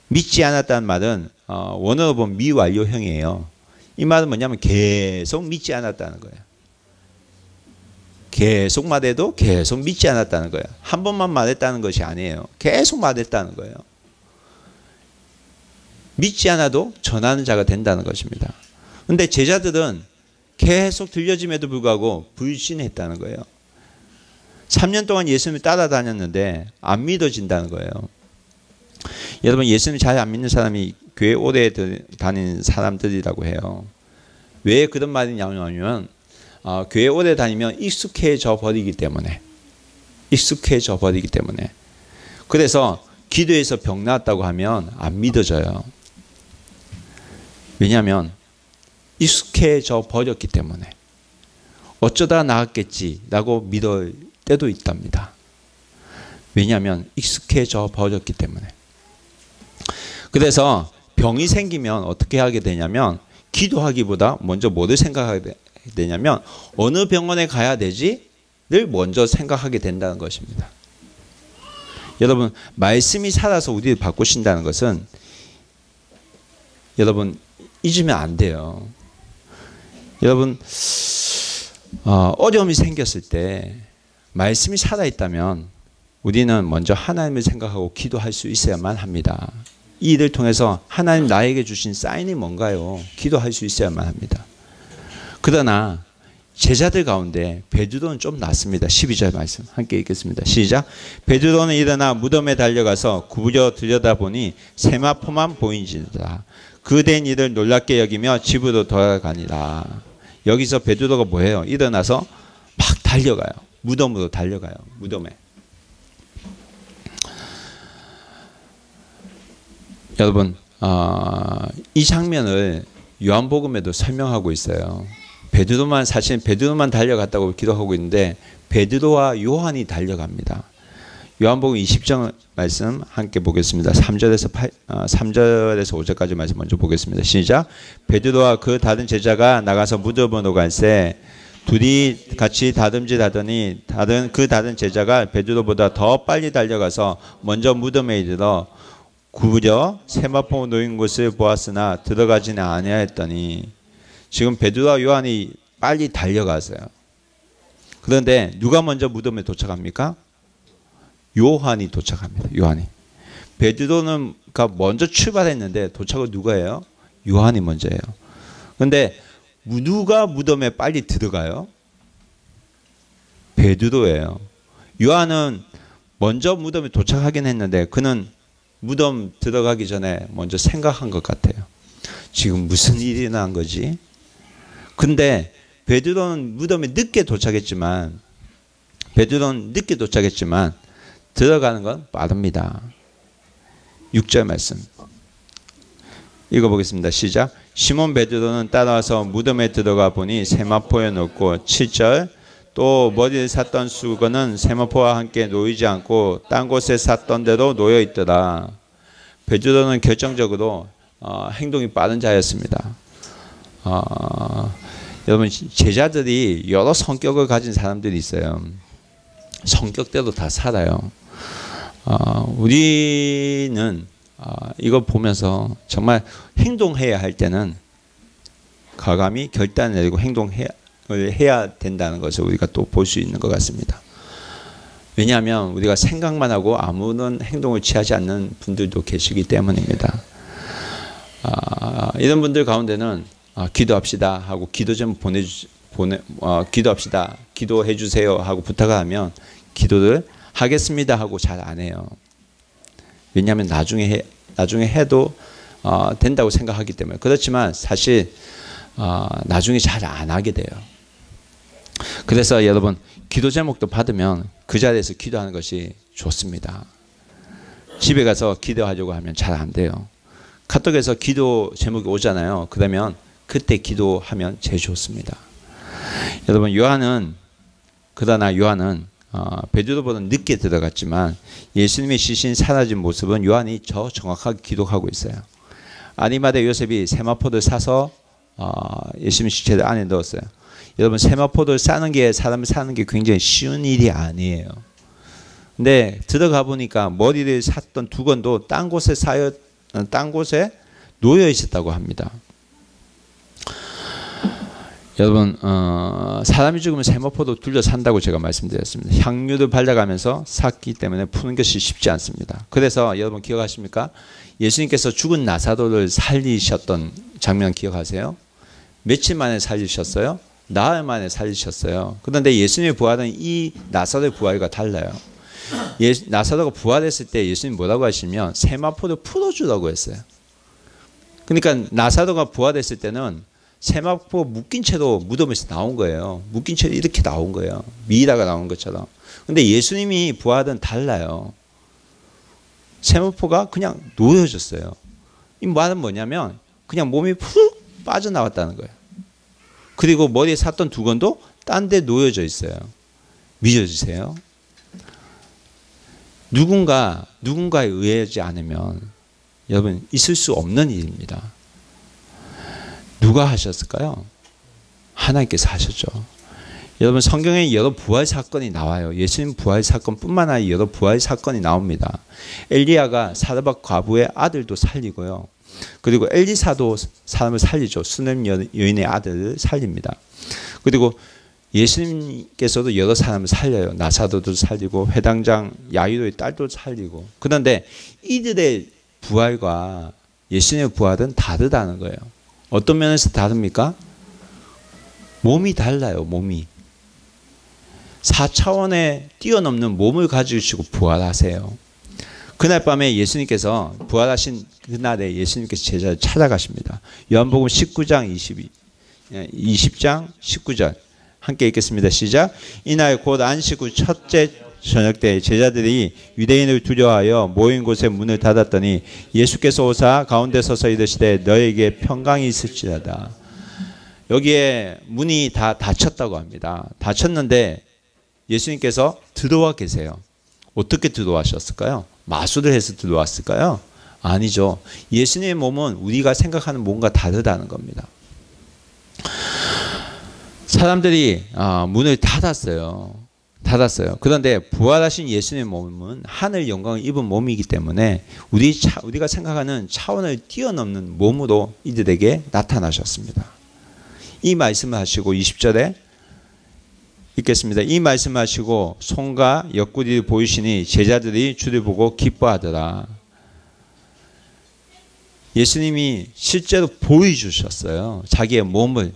믿지 않았다는 말은 원어로 보면 미완료형이에요. 이 말은 뭐냐면 계속 믿지 않았다는 거예요. 계속 말해도 계속 믿지 않았다는 거예요. 한 번만 말했다는 것이 아니에요. 계속 말했다는 거예요. 믿지 않아도 전하는 자가 된다는 것입니다. 그런데 제자들은 계속 들려짐에도 불구하고 불신했다는 거예요. 3년 동안 예수님을 따라다녔는데 안 믿어진다는 거예요. 여러분 예수님 잘 안 믿는 사람이 교회 오래 다니는 사람들이라고 해요. 왜 그런 말이냐면 교회 오래 다니면 익숙해져 버리기 때문에 그래서 기도해서 병 나았다고 하면 안 믿어져요. 왜냐하면 익숙해져 버렸기 때문에 어쩌다 나았겠지라고 믿을 때도 있답니다. 왜냐하면 익숙해져 버렸기 때문에. 그래서 병이 생기면 어떻게 하게 되냐면 기도하기보다 먼저 뭐를 생각하게 되냐면 어느 병원에 가야 되지를 먼저 생각하게 된다는 것입니다. 여러분 말씀이 살아서 우리를 바꾸신다는 것은 여러분 잊으면 안 돼요. 여러분 어려움이 생겼을 때 말씀이 살아있다면 우리는 먼저 하나님을 생각하고 기도할 수 있어야만 합니다. 이 일을 통해서 하나님 나에게 주신 사인이 뭔가요? 기도할 수 있어야만 합니다. 그러나 제자들 가운데 베드로는 좀 낫습니다. 12절 말씀 함께 읽겠습니다. 시작. 베드로는 일어나 무덤에 달려가서 구부려 들여다보니 세마포만 보인지라. 그 된 일을 놀랍게 여기며 집으로 돌아가니라. 여기서 베드로가 뭐예요? 일어나서 막 달려가요. 무덤으로 달려가요. 무덤에. 여러분 이 장면을 요한복음에도 설명하고 있어요. 사실 베드로만 달려갔다고 기도하고 있는데 베드로와 요한이 달려갑니다. 요한복음 20장 말씀 함께 보겠습니다. 3절에서 5절까지 말씀 먼저 보겠습니다. 시작. 베드로와 그 다른 제자가 나가서 무덤으로 갈새 둘이 같이 다듬질하더니 그 다른 제자가 베드로보다 더 빨리 달려가서 먼저 무덤에 이르러 구부려 세마포 놓인 곳을 보았으나 들어가지는 아니하였더니. 지금 베드로와 요한이 빨리 달려가세요. 그런데 누가 먼저 무덤에 도착합니까? 요한이 도착합니다. 요한이. 베드로는 먼저 출발했는데 도착을 누가 해요? 요한이 먼저 해요. 그런데 누가 무덤에 빨리 들어가요? 베드로예요. 요한은 먼저 무덤에 도착하긴 했는데 그는 무덤 들어가기 전에 먼저 생각한 것 같아요. 지금 무슨 일이 난 거지? 근데 베드로는 무덤에 늦게 도착했지만 들어가는 건 빠릅니다. 6절 말씀 읽어보겠습니다. 시작. 시몬 베드로는 따라와서 무덤에 들어가 보니 세마포에 놓고 7절 또 머리를 샀던 수건은 세마포와 함께 놓이지 않고 딴 곳에 샀던 대로 놓여 있더라. 베드로는 결정적으로 행동이 빠른 자였습니다. 여러분 제자들이 여러 성격을 가진 사람들이 있어요. 성격대로 다 살아요. 우리는 이거 보면서 정말 행동해야 할 때는 과감히 결단을 내리고 행동을 해야 된다는 것을 우리가 또 볼 수 있는 것 같습니다. 왜냐하면 우리가 생각만 하고 아무런 행동을 취하지 않는 분들도 계시기 때문입니다. 이런 분들 가운데는 기도합시다 하고 기도 좀 기도합시다, 기도해 주세요 하고 부탁을 하면 기도를 하겠습니다 하고 잘 안 해요. 왜냐하면 나중에 해도 된다고 생각하기 때문에. 그렇지만 사실 나중에 잘 안 하게 돼요. 그래서 여러분 기도 제목도 받으면 그 자리에서 기도하는 것이 좋습니다. 집에 가서 기도하려고 하면 잘 안 돼요. 카톡에서 기도 제목이 오잖아요. 그러면 그때 기도하면 제일 좋습니다. 여러분 그러나 요한은 베드로보다 늦게 들어갔지만 예수님의 시신 사라진 모습은 요한이 정확하게 기록하고 있어요. 아리마대 요셉이 세마포를 사서 예수님 시체를 안에 넣었어요. 여러분 세마포를 사람을 사는 게 굉장히 쉬운 일이 아니에요. 근데 들어가 보니까 머리를 샀던 두건도 딴 곳에 놓여 있었다고 합니다. 여러분 사람이 죽으면 세마포도 둘러 산다고 제가 말씀드렸습니다. 향유를 발라가면서 샀기 때문에 푸는 것이 쉽지 않습니다. 그래서 여러분 기억하십니까? 예수님께서 죽은 나사로를 살리셨던 장면 기억하세요? 며칠 만에 살리셨어요? 나흘 만에 살리셨어요. 그런데 예수님의 부활은 이 나사로의 부활과 달라요. 나사로가 부활했을 때 예수님 뭐라고 하시면 세마포를 풀어주라고 했어요. 그러니까 나사로가 부활했을 때는 세마포 묶인 채로 무덤에서 나온 거예요. 묶인 채로 이렇게 나온 거예요. 미이라가 나온 것처럼. 근데 예수님이 부활은 달라요. 세마포가 그냥 놓여졌어요. 이 말은 뭐냐면 그냥 몸이 푹 빠져나왔다는 거예요. 그리고 머리에 샀던 두건도 딴 데 놓여져 있어요. 믿어주세요. 누군가에 의하지 않으면 여러분 있을 수 없는 일입니다. 누가 하셨을까요? 하나님께서 하셨죠. 여러분 성경에 여러 부활 사건이 나와요. 예수님 부활 사건뿐만 아니라 여러 부활 사건이 나옵니다. 엘리야가 사르밧 과부의 아들도 살리고요. 그리고 엘리사도 사람을 살리죠. 수넴 여인의 아들을 살립니다. 그리고 예수님께서도 여러 사람을 살려요. 나사로도 살리고 회당장 야이로의 딸도 살리고. 그런데 이들의 부활과 예수님의 부활은 다르다는 거예요. 어떤 면에서 다릅니까? 몸이 달라요. 몸이. 4차원에 뛰어넘는 몸을 가지시고 부활하세요. 그날 밤에 예수님께서 부활하신 그날에 예수님께서 제자를 찾아가십니다. 요한복음 19장 20장 19절 함께 읽겠습니다. 시작. 이날 곧 안식 후 첫째 저녁 때 제자들이 유대인을 두려워하여 모인 곳에 문을 닫았더니 예수께서 오사 가운데 서서 이르시되 너에게 평강이 있을지어다. 여기에 문이 다 닫혔다고 합니다. 닫혔는데 예수님께서 들어와 계세요. 어떻게 들어와셨을까요? 마술을 해서 들어왔을까요? 아니죠. 예수님의 몸은 우리가 생각하는 몸과 다르다는 겁니다. 사람들이 문을 닫았어요. 그런데 부활하신 예수님의 몸은 하늘 영광을 입은 몸이기 때문에 우리가 생각하는 차원을 뛰어넘는 몸으로 이들에게 나타나셨습니다. 이 말씀을 하시고 20절에 읽겠습니다. 이 말씀을 하시고 손과 옆구리를 보이시니 제자들이 주를 보고 기뻐하더라. 예수님이 실제로 보여주셨어요. 자기의 몸을.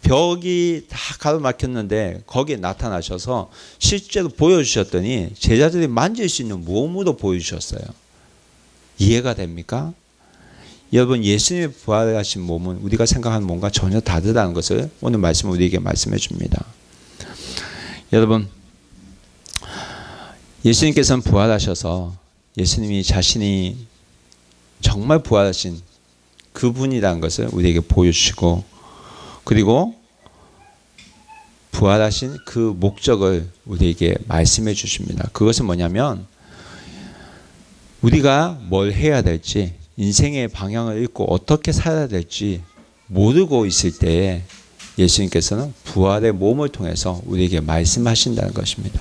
벽이 다 가로막혔는데 거기에 나타나셔서 실제로 보여주셨더니 제자들이 만질 수 있는 몸으로 보여주셨어요. 이해가 됩니까? 여러분 예수님의 부활하신 몸은 우리가 생각하는 몸과 전혀 다르다는 것을 오늘 말씀은 우리에게 말씀해 줍니다. 여러분 예수님께서는 부활하셔서 예수님이 자신이 정말 부활하신 그분이라는 것을 우리에게 보여주시고 그리고 부활하신 그 목적을 우리에게 말씀해 주십니다. 그것은 뭐냐면 우리가 뭘 해야 될지 인생의 방향을 잃고 어떻게 살아야 될지 모르고 있을 때에 예수님께서는 부활의 몸을 통해서 우리에게 말씀하신다는 것입니다.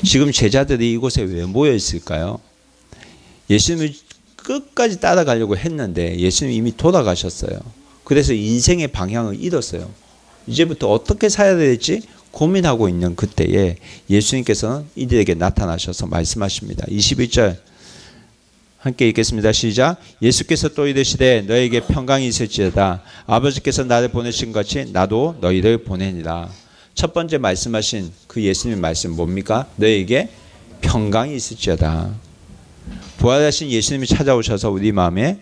지금 제자들이 이곳에 왜 모여 있을까요? 예수님을 끝까지 따라가려고 했는데 예수님 이미 돌아가셨어요. 그래서 인생의 방향을 잃었어요. 이제부터 어떻게 살아야 될지 고민하고 있는 그때에 예수님께서는 이들에게 나타나셔서 말씀하십니다. 21절 함께 읽겠습니다. 시작. 예수께서 또 이르시되 너에게 평강이 있을지어다. 아버지께서 나를 보내신 같이 나도 너희를 보내니라. 첫 번째 말씀하신 그 예수님의 말씀 뭡니까? 너에게 평강이 있을지어다. 부활하신 예수님이 찾아오셔서 우리 마음에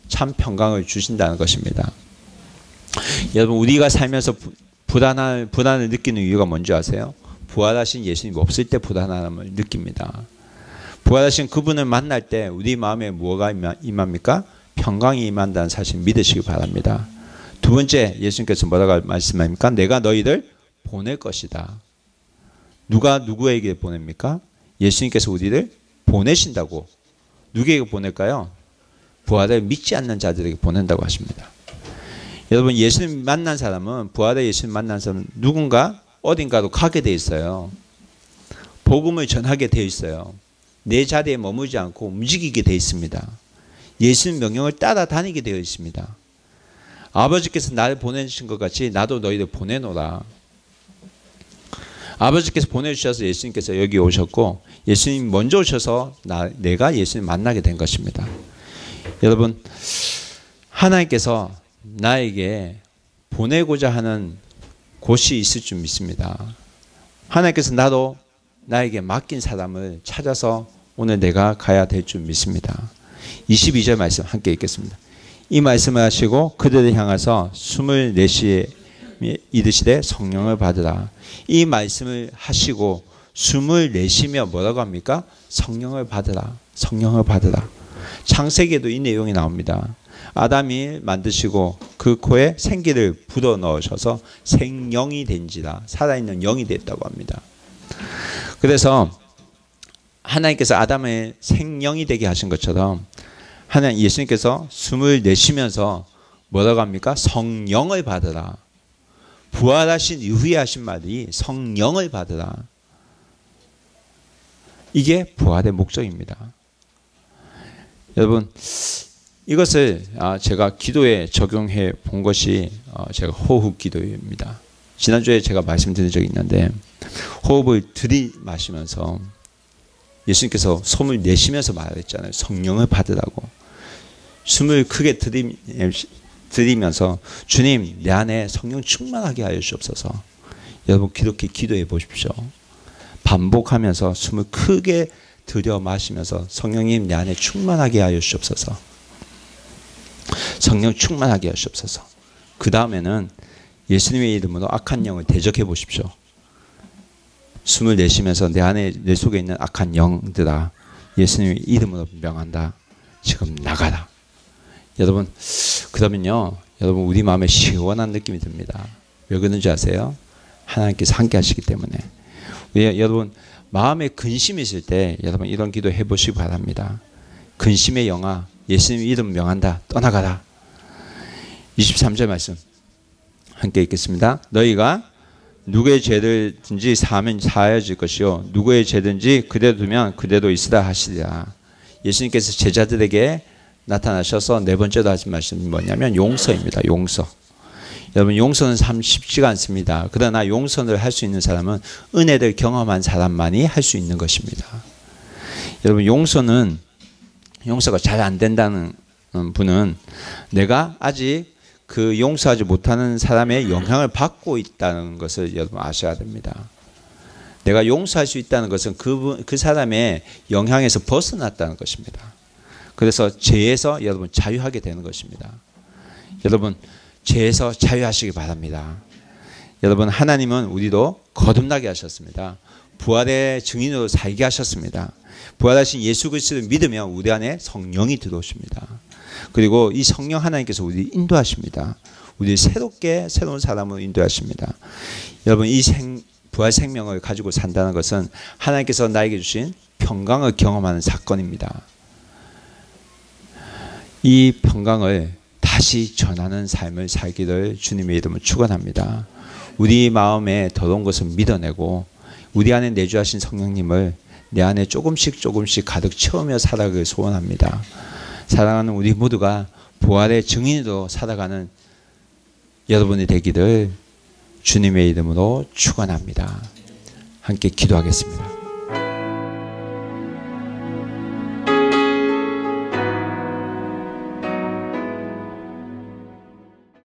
참 평강을 주신다는 것입니다. 여러분 우리가 살면서 불안을 느끼는 이유가 뭔지 아세요? 부활하신 예수님 없을 때 불안함을 느낍니다. 부활하신 그분을 만날 때 우리 마음에 뭐가 임합니까? 평강이 임한다는 사실 믿으시기 바랍니다. 두 번째 예수님께서 뭐라고 말씀합니까? 내가 너희를 보낼 것이다. 누가 누구에게 보냅니까? 예수님께서 우리를 보내신다고. 누구에게 보낼까요? 부활을 믿지 않는 자들에게 보낸다고 하십니다. 여러분 예수님 만난 사람은 부활의 예수님 만난 사람은 누군가 어딘가로 가게 돼 있어요. 복음을 전하게 돼 있어요. 내 자리에 머무지 않고 움직이게 돼 있습니다. 예수님 명령을 따라다니게 되어 있습니다. 아버지께서 나를 보내주신 것 같이 나도 너희를 보내노라. 아버지께서 보내주셔서 예수님께서 여기 오셨고 예수님 먼저 오셔서 내가 예수님 만나게 된 것입니다. 여러분 하나님께서 나에게 보내고자 하는 곳이 있을 줄 믿습니다. 하나님께서 나도 나에게 맡긴 사람을 찾아서 오늘 내가 가야 될 줄 믿습니다. 22절 말씀 함께 읽겠습니다. 이 말씀을 하시고 그들을 향하서 숨을 내쉬 이르시되 성령을 받으라. 이 말씀을 하시고 숨을 내쉬며 뭐라고 합니까? 성령을 받으라. 성령을 받으라. 창세기에도 이 내용이 나옵니다. 아담이 만드시고 그 코에 생기를 불어넣으셔서 생령이 된지라. 살아있는 영이 됐다고 합니다. 그래서 하나님께서 아담의 생령이 되게 하신 것처럼 하나님 예수님께서 숨을 내쉬면서 뭐라고 합니까? 성령을 받으라. 부활하신 이후에 하신 말이 성령을 받으라. 이게 부활의 목적입니다. 여러분 이것을 제가 기도에 적용해 본 것이 제가 호흡 기도입니다. 지난주에 제가 말씀드린 적이 있는데 호흡을 들이마시면서 예수님께서 숨을 내쉬면서 말했잖아요. 성령을 받으라고. 숨을 크게 들이면서 주님 내 안에 성령 충만하게 하여 주옵소서. 여러분 그렇게 기도해 보십시오. 반복하면서 숨을 크게 들여 마시면서 성령님 내 안에 충만하게 하여 주옵소서. 성령 충만하게 하시옵소서. 그 다음에는 예수님의 이름으로 악한 영을 대적해 보십시오. 숨을 내쉬면서 내 속에 있는 악한 영들아 예수님의 이름으로 명한다. 지금 나가라. 여러분 그러면요 여러분 우리 마음에 시원한 느낌이 듭니다. 왜 그런지 아세요? 하나님께서 함께 하시기 때문에. 여러분 마음에 근심이 있을 때 여러분 이런 기도 해보시기 바랍니다. 근심의 영아 예수님 이름 명한다. 떠나가라. 23절 말씀 함께 읽겠습니다. 너희가 누구의 죄들든지 사하면 사하여질 것이요 누구의 죄든지 그대로 두면 그대로 있으라 하시리라. 예수님께서 제자들에게 나타나셔서 네 번째로 하신 말씀이 뭐냐면 용서입니다. 용서. 여러분 용서는 참 쉽지가 않습니다. 그러나 용서를 할 수 있는 사람은 은혜를 경험한 사람만이 할 수 있는 것입니다. 여러분 용서가 잘 안 된다는 분은 내가 아직 그 용서하지 못하는 사람의 영향을 받고 있다는 것을 여러분 아셔야 됩니다. 내가 용서할 수 있다는 것은 그 사람의 영향에서 벗어났다는 것입니다. 그래서 죄에서 여러분 자유하게 되는 것입니다. 여러분 죄에서 자유하시기 바랍니다. 여러분 하나님은 우리도 거듭나게 하셨습니다. 부활의 증인으로 살게 하셨습니다. 부활하신 예수 그리스도를 믿으면 우리 안에 성령이 들어오십니다. 그리고 이 성령 하나님께서 우리를 인도하십니다. 우리 새로운 사람으로 인도하십니다. 여러분 이 부활 생명을 가지고 산다는 것은 하나님께서 나에게 주신 평강을 경험하는 사건입니다. 이 평강을 다시 전하는 삶을 살기를 주님의 이름으로 축원합니다. 우리 마음에 더러운 것을 밀어내고 우리 안에 내주하신 성령님을 내 안에 조금씩 가득 채우며 살아가길 소원합니다. 사랑하는 우리 모두가 부활의 증인으로 살아가는 여러분이 되기를 주님의 이름으로 축원합니다. 함께 기도하겠습니다.